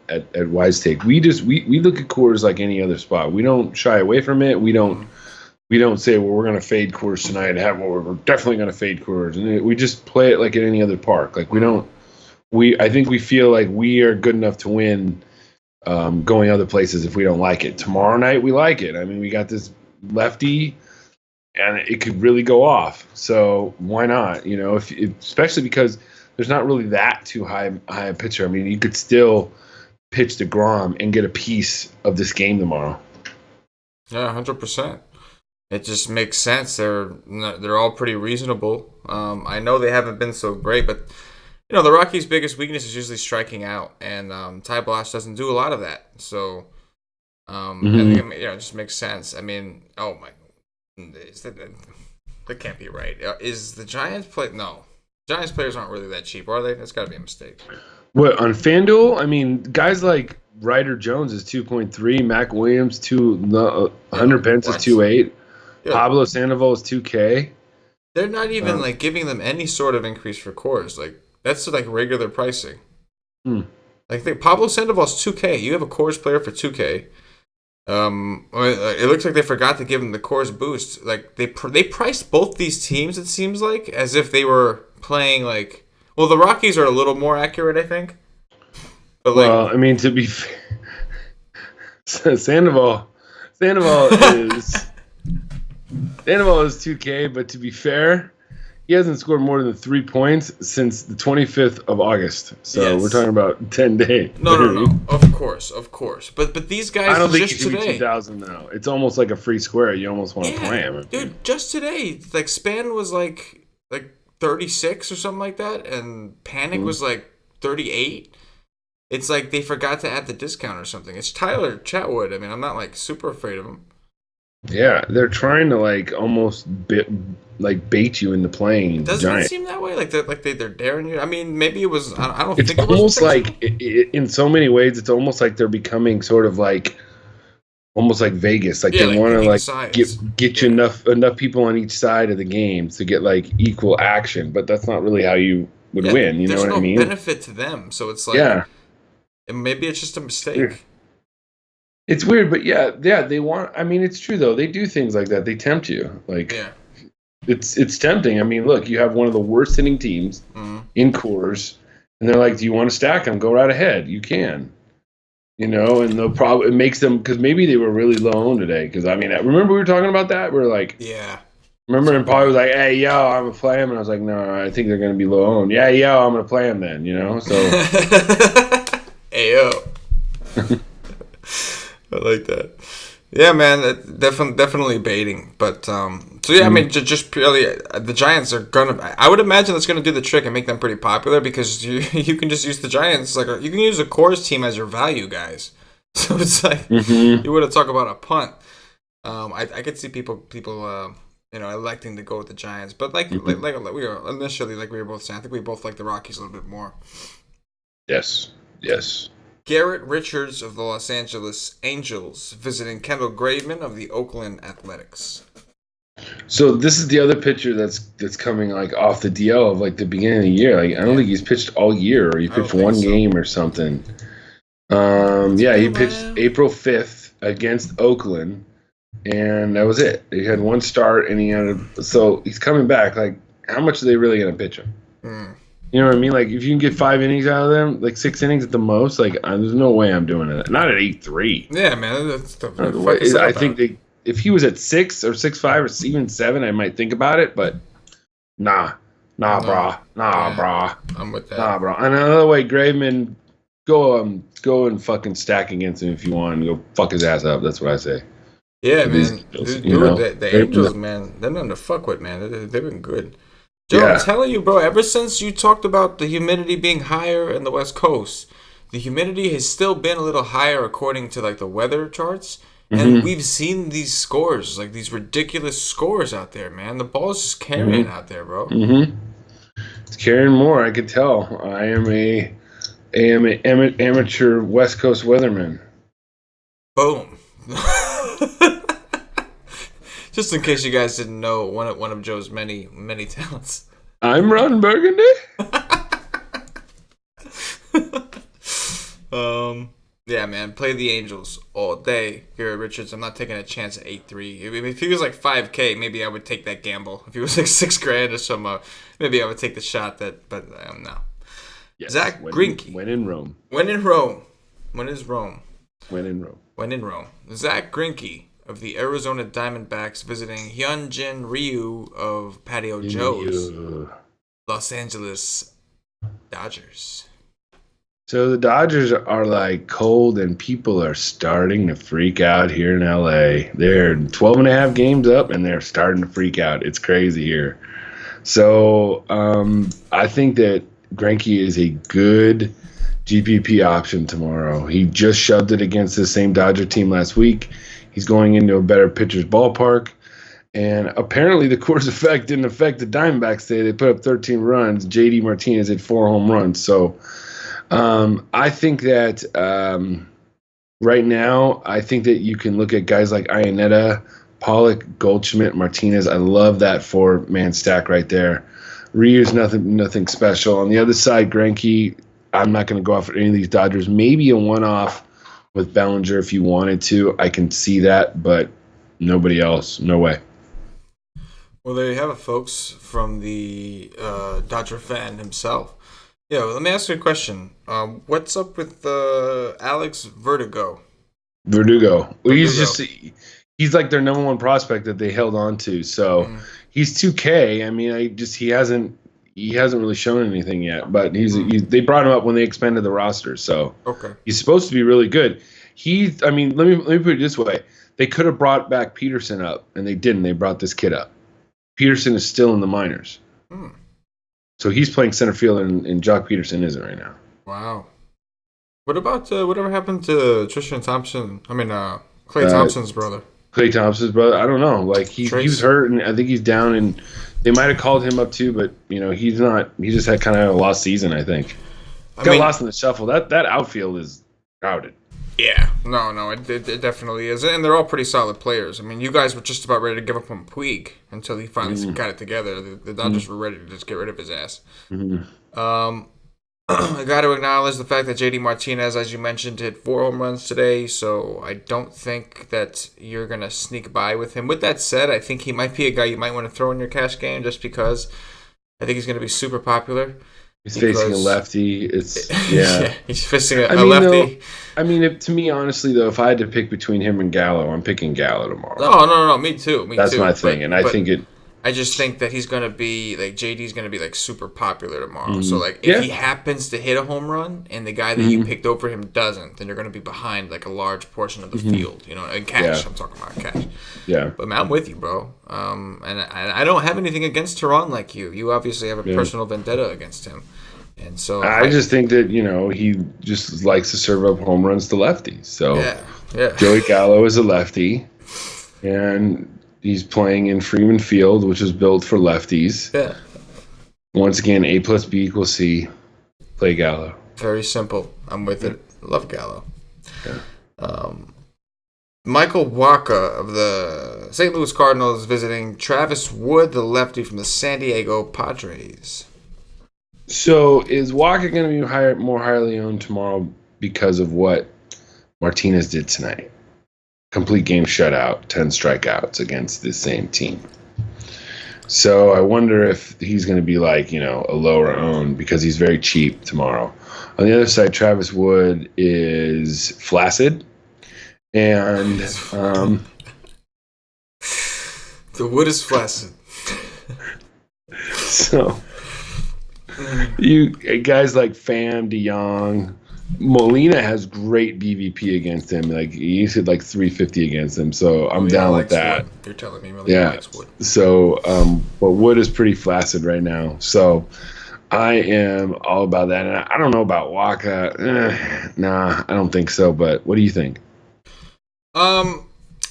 Wise Take, we look at Coors like any other spot. We don't shy away from it. We don't say, well, we're going to fade Coors tonight. We're definitely going to fade Coors. And we just play it like at any other park. Like I think we feel like we are good enough to win going other places if we don't like it. Tomorrow night, we like it. I mean, we got this lefty, and it could really go off. So why not? Especially because there's not really that too high a pitcher. I mean, you could still pitch DeGrom and get a piece of this game tomorrow. Yeah, 100%. It just makes sense. They're all pretty reasonable. I know they haven't been so great, but the Rockies' biggest weakness is usually striking out, and Ty Blast doesn't do a lot of that. So I think it just makes sense. I mean, oh my, that can't be right. Is the Giants play? No, Giants players aren't really that cheap, are they? That's got to be a mistake. What, on FanDuel? I mean, guys like Ryder Jones is 2.3, Mac Williams 100 Pence is 2.8, Pablo Sandoval is 2K. They're not even like giving them any sort of increase for cores. Like that's like regular pricing. Like Pablo Sandoval's 2K. You have a cores player for 2K. It looks like they forgot to give him the cores boost. Like they priced both these teams. It seems like as if they were playing like. Well, the Rockies are a little more accurate, I think. But well, I mean, to be fair, Sandoval is 2K, but to be fair, he hasn't scored more than 3 points since the 25th of August. So we're talking about 10 days. No. Of course. But these guys. I don't think just he can today. be 2,000 now. It's almost like a free square. You almost want to play him, dude. Just today, like Span was like 36 or something like that, and Panic was like 38. It's like they forgot to add the discount or something. It's Tyler Chatwood. I mean, I'm not like super afraid of him. Yeah, they're trying to like almost bait you into playing. Doesn't it seem that way? Like they're daring you. I mean, maybe it was. I don't think it was. It's almost like in so many ways, it's almost like they're becoming sort of like. Almost like Vegas, like they want to like get you enough people on each side of the game to get like equal action, but that's not really how you would win. You know what I mean? There's no benefit to them, so it's like maybe it's just a mistake. Weird. It's weird, but they want. I mean, it's true though. They do things like that. They tempt you. Like it's tempting. I mean, look, you have one of the worst hitting teams in Coors, and they're like, "Do you want to stack them? Go right ahead. You can." And they'll probably it makes them because maybe they were really low owned today. Because I mean, remember we were talking about that? We were like, remember, and Paul was like, "Hey, yo, I'm gonna play him," and I was like, "No, I think they're gonna be low owned." Yeah, yo, I'm gonna play him then. So, hey, yo, I like that. Yeah, man, definitely baiting. But I mean, just purely the Giants are gonna. I would imagine that's gonna do the trick and make them pretty popular because you can just use the Giants you can use a cores team as your value guys. So it's like you would have talked about a punt. I could see people electing to go with the Giants, but like we were initially we were both saying, I think we both like the Rockies a little bit more. Yes. Garrett Richards of the Los Angeles Angels visiting Kendall Graveman of the Oakland Athletics. So this is the other pitcher that's coming like off the DL of like the beginning of the year. Like I don't think he's pitched all year, or he pitched one game or something. He pitched April 5th against Oakland, and that was it. He had one start, and so he's coming back. Like, how much are they really gonna pitch him? You know what I mean? Like, if you can get 5 innings out of them, like 6 innings at the most, like, there's no way I'm doing it. Not at 8-3. Yeah, man. That's I think if he was at 6 or 6.5 or even 7, I might think about it, but nah, brah. I'm with that. Nah, bro. And another way, Graveman, go and fucking stack against him if you want, and go fuck his ass up. That's what I say. Yeah, man. The Angels, man, they're nothing to fuck with, man. They've been good. Joe, I'm telling you, bro, ever since you talked about the humidity being higher in the West Coast, the humidity has still been a little higher according to like the weather charts. And we've seen these scores, like these ridiculous scores out there, man. The ball's just carrying out there, bro. It's carrying more, I could tell. I am an amateur West Coast weatherman. Boom. Just in case you guys didn't know, one of Joe's many talents. I'm Ron Burgundy. Yeah, man, play the Angels all day. Garrett Richards, I'm not taking a chance at 8-3. If he was like 5K, maybe I would take that gamble. If he was like $6,000 or something, maybe I would take the shot. But no. Yes, Zach Greinke. When in Rome. When in Rome. When is Rome? When in Rome. When in Rome. Zach Greinke of the Arizona Diamondbacks visiting Hyunjin Ryu of Patio Joe's Los Angeles Dodgers. So the Dodgers are like cold, and people are starting to freak out here in LA. They're 12 and a half games up, and they're starting to freak out. It's crazy here. So I think that Greinke is a good GPP option tomorrow. He just shoved it against the same Dodger team last week. He's going into a better pitcher's ballpark. And apparently the Coors effect didn't affect the Diamondbacks today. They put up 13 runs. JD Martinez hit 4 home runs. So I think that right now, I think that you can look at guys like Iannetta, Pollock, Goldschmidt, Martinez. I love that 4-man stack right there. Ryu's nothing special. On the other side, Greinke, I'm not going to go off any of these Dodgers. Maybe a one-off with Bellinger if you wanted to. I can see that, but nobody else. No way. Well, there you have it, folks, from the Dodger fan himself. Yeah, well, let me ask you a question. What's up with Alex Verdugo? Well, he's like their number one prospect that they held on to. So he's 2K. I mean, he hasn't really shown anything yet. But they brought him up when they expanded the roster. So he's supposed to be really good. Let me put it this way: they could have brought back Peterson up, and they didn't. They brought this kid up. Peterson is still in the minors. So he's playing center field, and Jock Peterson isn't right now. Wow. What about whatever happened to Tristan Thompson? Klay Thompson's brother. Klay Thompson's brother? I don't know. Like he was hurt, and I think he's down, and they might have called him up too, but he's not. He just had kind of a lost season, I think. Got lost in the shuffle. That outfield is crowded. Yeah, no, it definitely is, and they're all pretty solid players. I mean, you guys were just about ready to give up on Puig until he finally got it together. The Dodgers were ready to just get rid of his ass. I got to acknowledge the fact that JD Martinez, as you mentioned, hit 4 home runs today, so I don't think that you're going to sneak by with him. With that said, I think he might be a guy you might want to throw in your cash game just because I think he's going to be super popular. He's facing a lefty. He's facing a lefty. To me, honestly, though, if I had to pick between him and Gallo, I'm picking Gallo tomorrow. No, me too. That's my thing, and I think it. I just think that he's going to be, JD's going to be, super popular tomorrow. So, if he happens to hit a home run and the guy that you picked over him doesn't, then you're going to be behind, a large portion of the field, in cash. I'm talking about cash. Yeah. But, man, I'm with you, bro. And I don't have anything against Tehran like you. You obviously have a personal vendetta against him. And so I just think that, he just likes to serve up home runs to lefties. So, Joey Gallo is a lefty, and he's playing in Freeman Field, which is built for lefties. Yeah. Once again, A plus B equals C. Play Gallo. Very simple. I'm with it. Love Gallo. Yeah. Michael Wacha of the St. Louis Cardinals visiting Travis Wood, the lefty from the San Diego Padres. So is Wacha going to be more highly owned tomorrow because of what Martinez did tonight? Complete game shutout, 10 strikeouts against the same team. So I wonder if he's going to be a lower owned because he's very cheap tomorrow. On the other side, Travis Wood is flaccid. And the Wood is flaccid. So you guys like Pham, DeYoung, Molina has great BVP against him. He's hit 350 against him. So I'm down with that. Wood. You're telling me Molina likes Wood. So, but Wood is pretty flaccid right now. So I am all about that. And I don't know about Wacha. Nah, I don't think so. But what do you think? I'm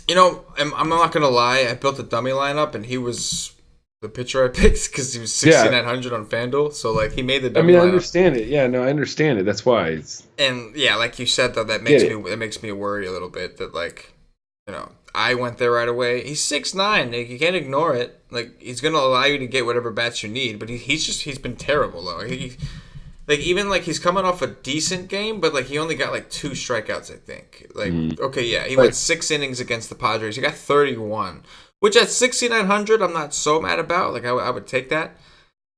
not gonna lie. I built a dummy lineup, and he was the pitcher I picked because he was 6,900 on FanDuel. So he made the dummy lineup. I understand it. Yeah, no, I understand it. That's why it's. And yeah, like you said, though, that makes me worry a little bit that I went there right away. He's 6'9". You can't ignore it. He's gonna allow you to get whatever bats you need, but he's been terrible though. He's coming off a decent game, but he only got 2 strikeouts, I think. He went 6 innings against the Padres. He got 31, which at 6,900 I'm not so mad about. I would take that.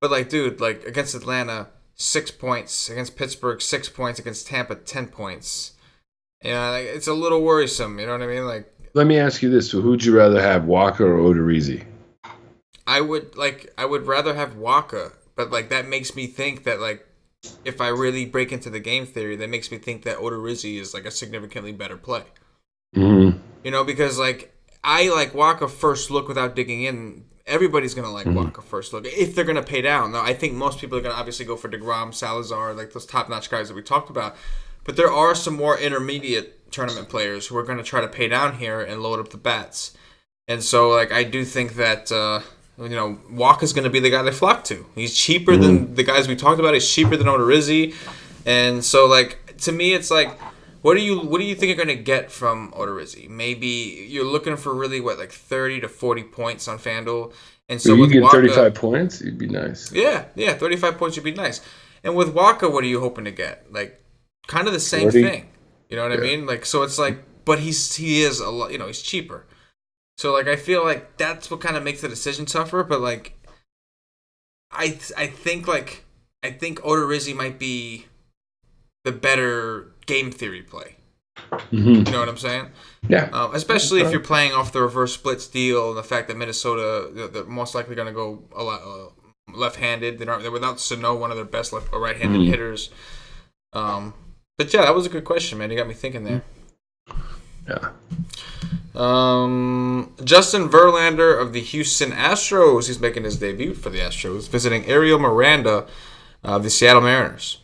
But against Atlanta, 6 points, against Pittsburgh, 6 points, against Tampa, 10 points. It's a little worrisome. You know what I mean? Let me ask you this: so who'd you rather have, Wacha or Odorizzi? I would rather have Wacha, but that makes me think that if I really break into the game theory, that makes me think that Odorizzi is like a significantly better play. Mm-hmm. You know, because like I like Waka first look without digging in. Everybody's gonna like Waka first look if they're gonna pay down. Now, I think most people are gonna obviously go for DeGrom, Salazar, like those top-notch guys that we talked about. But there are some more intermediate tournament players who are gonna try to pay down here and load up the bats. And so, like, I do think that Waka's gonna be the guy they flock to. He's cheaper than the guys we talked about. He's cheaper than Odorizzi, and so like to me, it's like. What do you think you're gonna get from Odorizzi? Maybe you're looking for really like 30 to 40 points on FanDuel, and so you get 35 points, it'd be nice. Yeah, 35 points would be nice. And with Waka, what are you hoping to get? Like, kind of the same 40? thing. You know what I mean? Like, so it's like, but he is a lot. He's cheaper. So like, I feel like that's what kind of makes the decision tougher. But like, I think Odorizzi might be the better game theory play. You know what I'm saying? Yeah. Especially if you're playing off the reverse splits deal and the fact that Minnesota, they're most likely going to go a lot left-handed. They're without Sano, one of their best right-handed hitters. But yeah, that was a good question, man. You got me thinking there. Yeah. Justin Verlander of the Houston Astros. He's making his debut for the Astros, visiting Ariel Miranda of the Seattle Mariners.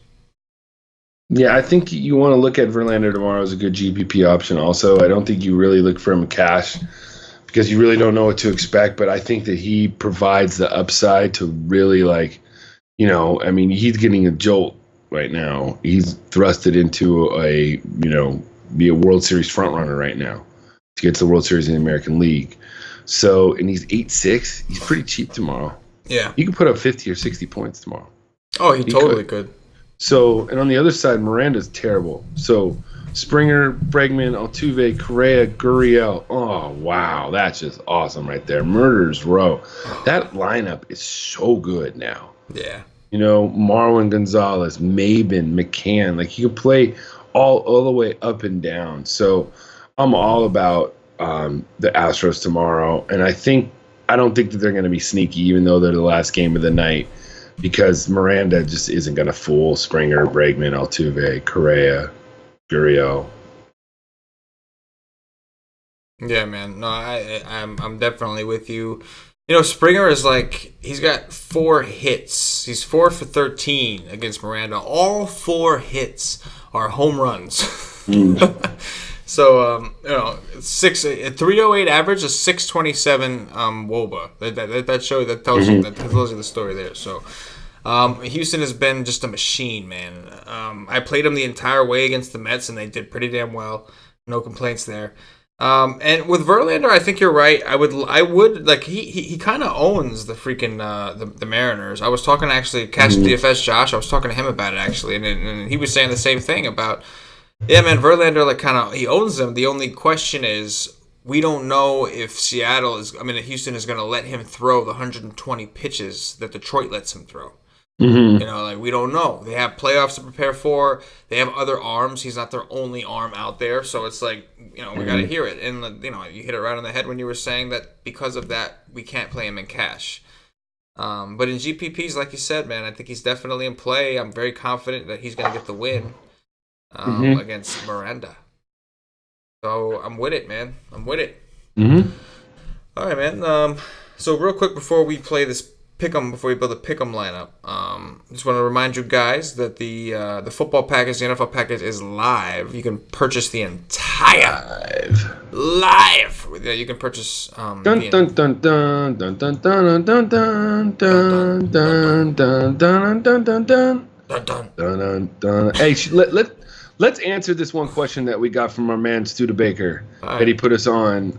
Yeah, I think you want to look at Verlander tomorrow as a good GPP option also. I don't think you really look for him in cash because you really don't know what to expect, but I think that he provides the upside to really he's getting a jolt right now. He's thrusted into be a World Series frontrunner right now to get to the World Series in the American League. So, and he's 8-6. He's pretty cheap tomorrow. Yeah. He could put up 50 or 60 points tomorrow. Oh, he totally could. So, and on the other side, Miranda's terrible. So, Springer, Bregman, Altuve, Correa, Gurriel. Oh, wow. That's just awesome right there. Murderer's row. That lineup is so good now. Yeah. Marwin Gonzalez, Maben, McCann. Like, you can play all the way up and down. So, I'm all about the Astros tomorrow. And I don't think that they're going to be sneaky, even though they're the last game of the night. Because Miranda just isn't going to fool Springer, Bregman, Altuve, Correa, Gurriel. Yeah, man. No, I'm definitely with you. Springer is like, he's got 4 hits. He's 4 for 13 against Miranda. All 4 hits are home runs. So, 308 average, a 627 WOBA. That tells you the story there. So, Houston has been just a machine, man. I played them the entire way against the Mets, and they did pretty damn well. No complaints there. And with Verlander, I think you're right. I would like he kind of owns the freaking the Mariners. I was talking to actually Catch DFS Josh. I was talking to him about it actually, and he was saying the same thing about. Yeah, man, Verlander, like, kind of, he owns them. The only question is, we don't know if Houston is going to let him throw the 120 pitches that Detroit lets him throw. We don't know. They have playoffs to prepare for. They have other arms. He's not their only arm out there. So it's like, we got to hear it. And, you hit it right on the head when you were saying that because of that, we can't play him in cash. But in GPPs, like you said, man, I think he's definitely in play. I'm very confident that he's going to get the win. Against Miranda. So I'm with it, man. I'm with it. All right, man. So real quick before we play this pick'em, before we build a pick'em lineup, just want to remind you guys that the football package, the NFL package, is live. You can purchase the entire live. Yeah, you can purchase. Dun dun dun dun dun dun dun dun dun dun dun dun dun dun dun dun. Hey, let's answer this one question that we got from our man Studebaker that he put us on.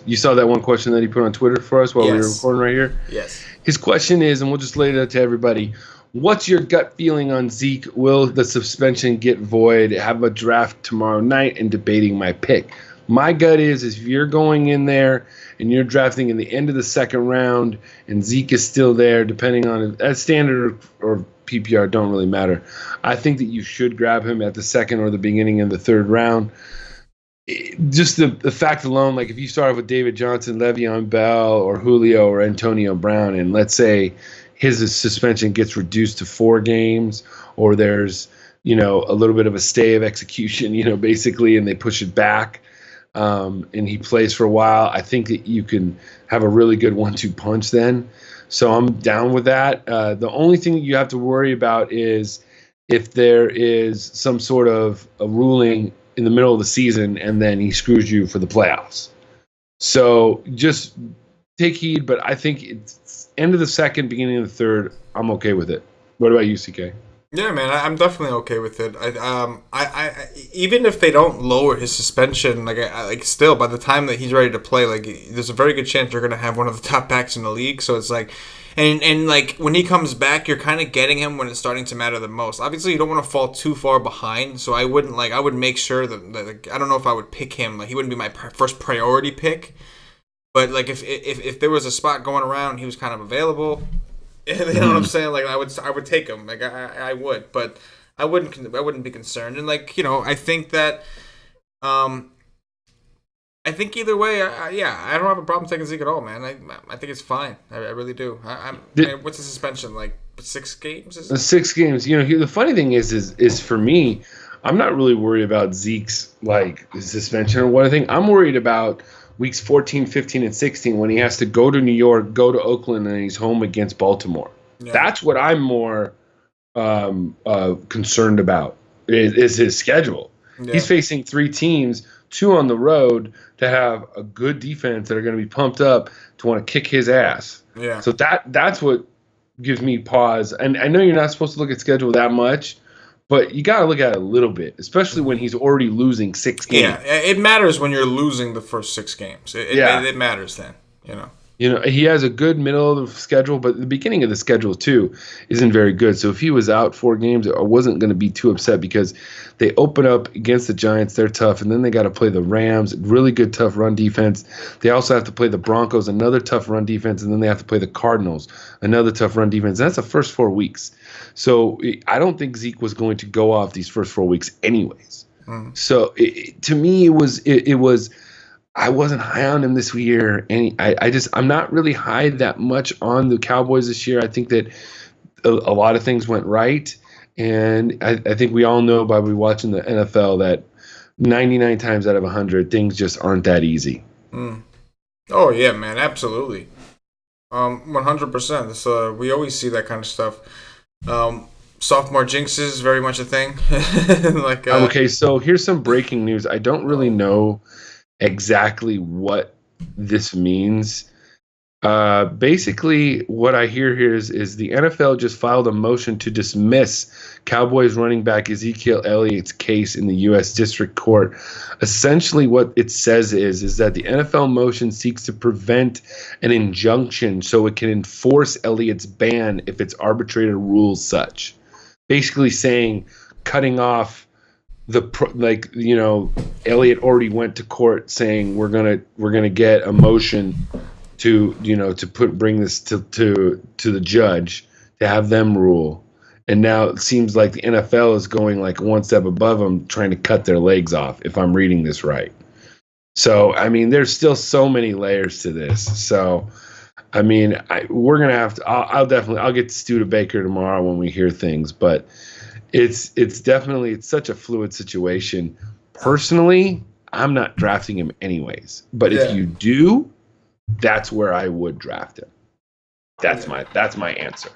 You saw that one question that he put on Twitter for us while we were recording right here? Yes. His question is, and we'll just lay it out to everybody, what's your gut feeling on Zeke? Will the suspension get void? Have a draft tomorrow night and debating my pick. My gut is if you're going in there and you're drafting in the end of the second round and Zeke is still there, depending on as standard or PPR don't really matter. I think that you should grab him at the second or the beginning of the third round. Just the fact alone, like if you start off with David Johnson, Le'Veon Bell, or Julio or Antonio Brown, and let's say his suspension gets reduced to 4 games, or there's, a little bit of a stay of execution, basically, and they push it back, and he plays for a while, I think that you can have a really good 1-2 punch then. So I'm down with that. The only thing you have to worry about is if there is some sort of a ruling in the middle of the season and then he screws you for the playoffs. So just take heed, but I think it's end of the second, beginning of the third, I'm okay with it. What about you, CK? Yeah, man, I'm definitely okay with it. I even if they don't lower his suspension, still by the time that he's ready to play, there's a very good chance you're gonna have one of the top backs in the league. So it's like, and when he comes back, you're kind of getting him when it's starting to matter the most. Obviously, you don't want to fall too far behind. So I wouldn't I would make sure that I don't know if I would pick him. He wouldn't be my first priority pick. But if there was a spot going around, he was kind of available. You know what I'm saying? I would take him. I would, but I wouldn't be concerned. And I think that, I think either way, I don't have a problem taking Zeke at all, man. I think it's fine. I really do. What's the suspension 6 games? 6 games. The funny thing is for me, I'm not really worried about Zeke's suspension or what I think. I'm worried about weeks 14, 15, and 16 when he has to go to New York, go to Oakland, and he's home against Baltimore. Yeah. That's what I'm more concerned about is his schedule. Yeah. He's facing 3 teams, 2 on the road, that have a good defense that are going to be pumped up to want to kick his ass. Yeah. So that's what gives me pause. And I know you're not supposed to look at schedule that much, but you got to look at it a little bit, especially when he's already losing 6 games. Yeah, it matters when you're losing the first 6 games. It matters then, he has a good middle of the schedule, but the beginning of the schedule, too, isn't very good. So if he was out 4 games, I wasn't going to be too upset because they open up against the Giants. They're tough, and then they got to play the Rams, really good, tough run defense. They also have to play the Broncos, another tough run defense, and then they have to play the Cardinals, another tough run defense. That's the first 4 weeks. So I don't think Zeke was going to go off these first 4 weeks anyways. So to me, it was I wasn't high on him this year. And I'm not really high that much on the Cowboys this year. I think that a lot of things went right. And I think we all know by watching the NFL that 99 times out of 100, things just aren't that easy. Oh, yeah, man. Absolutely. 100%. We always see that kind of stuff. Sophomore jinxes, very much a thing. Okay, so here's some breaking news. I don't really know exactly what this means. Basically, what I hear here is the NFL just filed a motion to dismiss Cowboys running back Ezekiel Elliott's case in the U.S. District Court. Essentially, what it says is that the NFL motion seeks to prevent an injunction so it can enforce Elliott's ban if its arbitrator rules such. Basically saying, cutting off Elliott already went to court saying we're gonna get a motion to bring this to the judge to have them rule, and now it seems like the NFL is going one step above them, trying to cut their legs off. If I'm reading this right, so I mean, there's still so many layers to this. So I mean, we're gonna have to. I'll get Studebaker tomorrow when we hear things, but it's definitely such a fluid situation. Personally, I'm not drafting him anyways. But if you do, that's where I would draft him. That's my answer.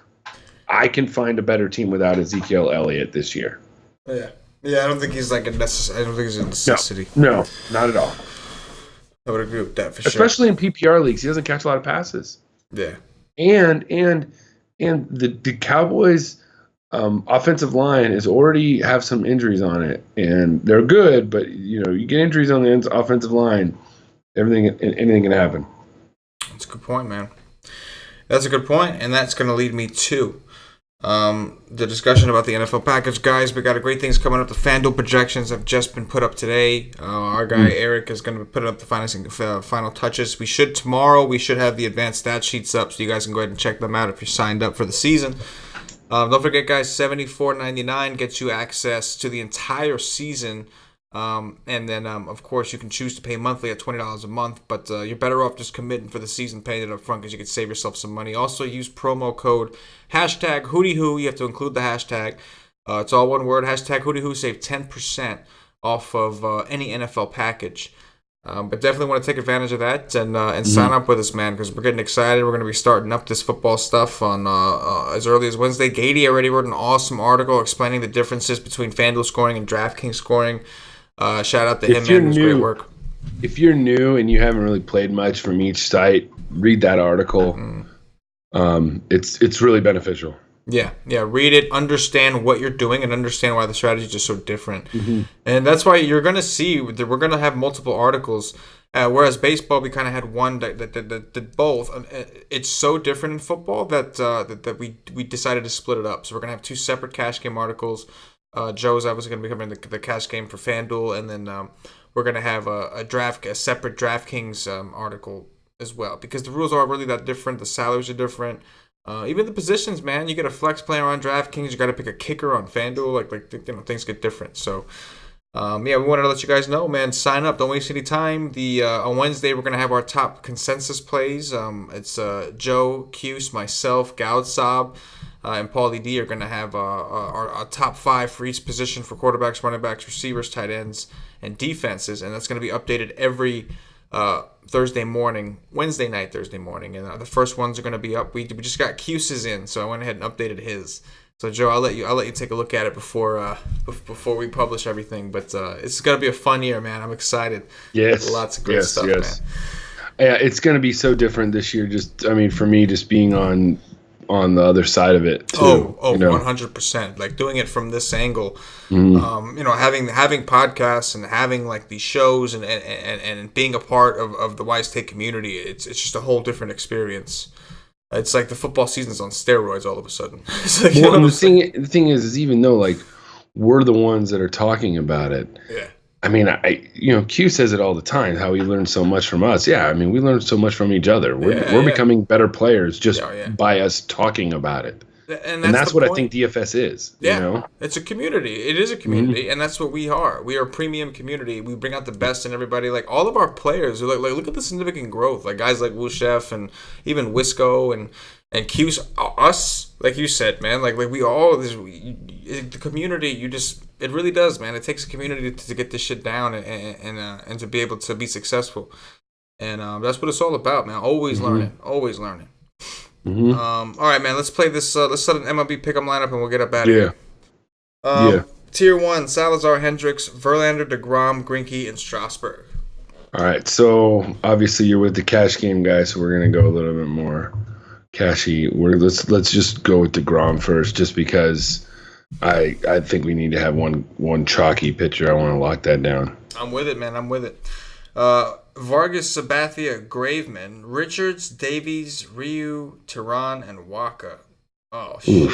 I can find a better team without Ezekiel Elliott this year. Yeah, I don't think he's I don't think he's a necessity. No, not at all. I would agree with that for sure. Especially in PPR leagues, he doesn't catch a lot of passes. Yeah, and the Cowboys' offensive line is already have some injuries on it, and they're good, but you get injuries on the offensive line, anything can happen. That's a good point, man. That's a good point, and that's going to lead me to the discussion about the NFL package, guys. We got great things coming up. The FanDuel projections have just been put up today. Our guy Eric is going to put up the final touches. Tomorrow we should have the advanced stat sheets up, so you guys can go ahead and check them out if you're signed up for the season. Don't forget, guys, $74.99 gets you access to the entire season And then, of course, you can choose to pay monthly at $20 a month, but you're better off just committing for the season, paying it up front because you can save yourself some money. Also, use promo code #HoodyHoo. You have to include the hashtag. It's all one word, #HoodyHoo. Save 10% off of any NFL package. But definitely want to take advantage of that and sign up with us, man, because we're getting excited. We're going to be starting up this football stuff on as early as Wednesday. Gady already wrote an awesome article explaining the differences between FanDuel scoring and DraftKings scoring. Shout out to him, man. It was great work. If you're new and you haven't really played much from each site, read that article. It's really beneficial. Yeah. Read it, understand what you're doing, and understand why the strategy is just so different. And that's why you're going to see that we're going to have multiple articles. Whereas baseball, we kind of had one that did both. It's so different in football that we decided to split it up. So we're going to have 2 separate cash game articles. Joe's obviously going to be covering the cash game for FanDuel, and then we're going to have a separate DraftKings article as well, because the rules are really that different. The salaries are different. Even the positions, man. You get a flex player on DraftKings. You got to pick a kicker on FanDuel. Things get different. So, we wanted to let you guys know, man. Sign up. Don't waste any time. On Wednesday, we're gonna have our top consensus plays. It's Joe, Cuse, myself, Gaudsab, and Paulie D are gonna have our top 5 for each position for quarterbacks, running backs, receivers, tight ends, and defenses, and that's gonna be updated every Wednesday night, Thursday morning, and the first ones are going to be up. We just got Cuse's in, so I went ahead and updated his. So Joe, I'll let you take a look at it before we publish everything. But it's going to be a fun year, man. I'm excited. Yes, lots of great stuff, man. Yeah, it's going to be so different this year. For me, just being on the other side of it too. 100%. Like doing it from this angle, having podcasts and having like these shows and being a part of the Wise Take community, it's just a whole different experience. It's like the football season's on steroids all of a sudden. Like, the thing is even though like we're the ones that are talking about it. Yeah. I mean, Q says it all the time, how he learned so much from us. Yeah, I mean, we learned so much from each other. We're becoming better players just by us talking about it. And that's what I think DFS is. Yeah, it's a community. It is a community, and that's what we are. We are a premium community. We bring out the best in everybody. Like, all of our players, like look at the significant growth. Like, guys like Wushef and even Wisco and Q's, us, like you said, man. Like we all, the community, it really does, man. It takes a community to get this shit down and to be able to be successful. And that's what it's all about, man. Always learning. All right, man. Let's play this. Let's set an MLB pick'em lineup, and we'll get up out of here. Tier 1: Salazar, Hendricks, Verlander, DeGrom, Greinke, and Strasburg. All right. So obviously you're with the cash game guy, so we're gonna go a little bit more cashy. Let's just go with DeGrom first, just because I think we need to have one chalky pitcher. I want to lock that down. I'm with it, man. I'm with it. Vargas, Sabathia, Graveman, Richards, Davies, Ryu, Tehran, and Waka. Oh shit,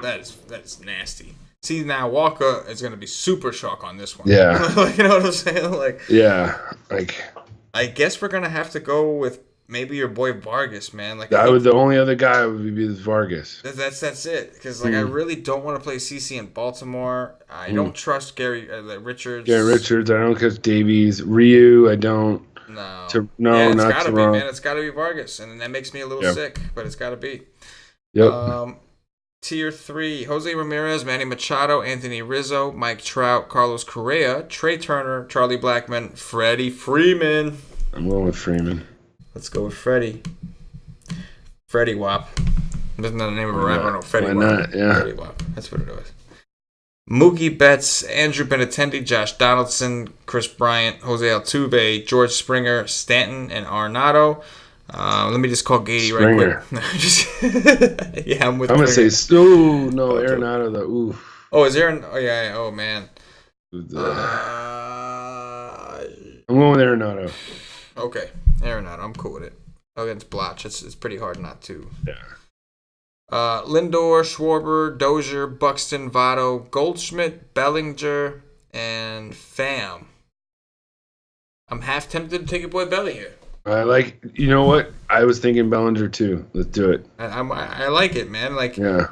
that is nasty. See, now Waka is going to be super shock on this one. Yeah, like, you know what I'm saying? Like, yeah, I guess we're gonna have to go with maybe your boy Vargas, man. Like, the only other guy would be Vargas. That's it. Because I really don't want to play CC in Baltimore. I don't trust Gary Richards. Gary Richards. I don't trust Davies. Ryu. I don't. No. Not it's gotta Tehran. be, man. It's gotta be Vargas, and that makes me a little sick. But it's gotta be. Yep. Tier 3: Jose Ramirez, Manny Machado, Anthony Rizzo, Mike Trout, Carlos Correa, Trey Turner, Charlie Blackmon, Freddie Freeman. I'm going with Freeman. Let's go with Freddie. Freddie Wap. That's not the name of a rapper. No, Freddie Wap. Not? Yeah. Freddie Wap. That's what it was. Mookie Betts, Andrew Benintendi, Josh Donaldson, Chris Bryant, Jose Altuve, George Springer, Stanton, and Arenado. Let me just call Gady right quick. Yeah, I'm with. I'm gonna say Arenado. The oof. Oh, is Aaron? Oh yeah. Oh man. I'm going with Arenado. Okay, Arenado. I'm cool with it. Against Blotch, it's pretty hard not to. Yeah. Lindor, Schwarber, Dozier, Buxton, Votto, Goldschmidt, Bellinger, and Pham. I'm half tempted to take your boy Belly here. You know what? I was thinking Bellinger too. Let's do it. I like it, man. Like, yeah,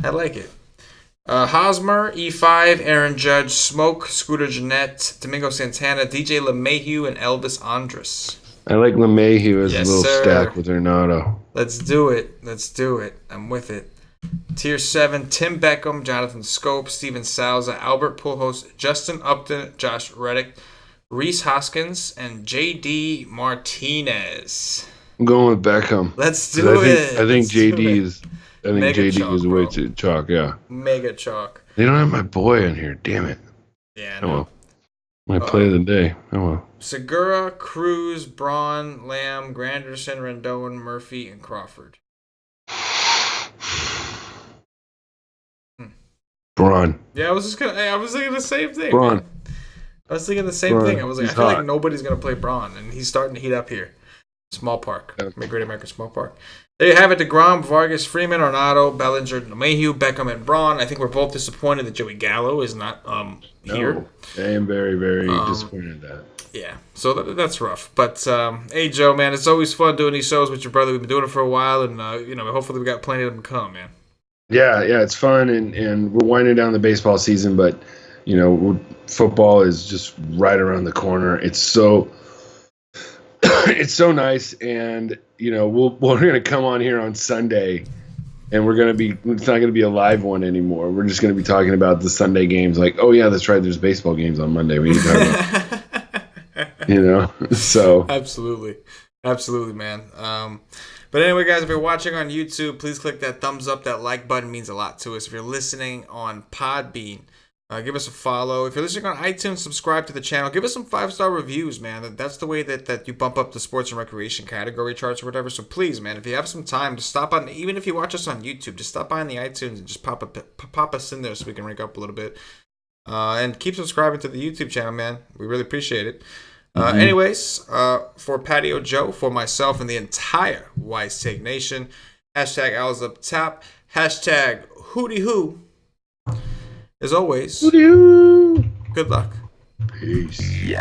I like it. Hosmer, E5, Aaron Judge, Smoke, Scooter Jeanette, Domingo Santana, DJ LeMahieu, and Elvis Andrus. I like LeMahieu as Yes, a little sir. stack with Renato. Let's do it. I'm with it. Tier 7, Tim Beckham, Jonathan Scope, Steven Salza, Albert Pujols, Justin Upton, Josh Reddick, Reese Hoskins, and JD Martinez. I'm going with Beckham. Let's do it. I think JD is chalk, way too chalk, yeah. Mega chalk. They don't have my boy in here, damn it. Yeah, Oh well. My play of the day. Oh well. Segura, Cruz, Braun, Lamb, Granderson, Rendon, Murphy, and Crawford. Braun. Yeah, I was thinking the same thing. Braun. Man. I was thinking the same thing. I was like, I feel like nobody's gonna play Braun, and he's starting to heat up here. Small Park, Great American Small Park. There you have it: DeGrom, Vargas, Freeman, Arnado, Bellinger, LeMahieu, Beckham, and Braun. I think we're both disappointed that Joey Gallo is not here. No, I am very, very disappointed at that. Yeah, so that's rough. But hey, Joe, man, it's always fun doing these shows with your brother. We've been doing it for a while, and hopefully we got plenty of them come, man. Yeah, it's fun, and we're winding down the baseball season, but football is just right around the corner. It's so nice, and we're gonna come on here on Sunday, and it's not gonna be a live one anymore. We're just gonna be talking about the Sunday games. Like, oh yeah, that's right. There's baseball games on Monday. We need to talk about, So absolutely, man. But anyway, guys, if you're watching on YouTube, please click that thumbs up. That like button means a lot to us. If you're listening on Podbean, give us a follow. If you're listening on iTunes, subscribe to the channel. Give us some 5-star reviews, man. That's the way that you bump up the sports and recreation category charts or whatever. So please, man, if you have some time, just stop on. Even if you watch us on YouTube, just stop by on the iTunes and just pop us in there so we can rank up a little bit. And keep subscribing to the YouTube channel, man. We really appreciate it. Anyways, for Patio Joe, for myself, and the entire Wise Take Nation, hashtag Owls Up Top, hashtag Hootie Hoo. As always, Hootie Hoo. Good luck. Peace. Yeah.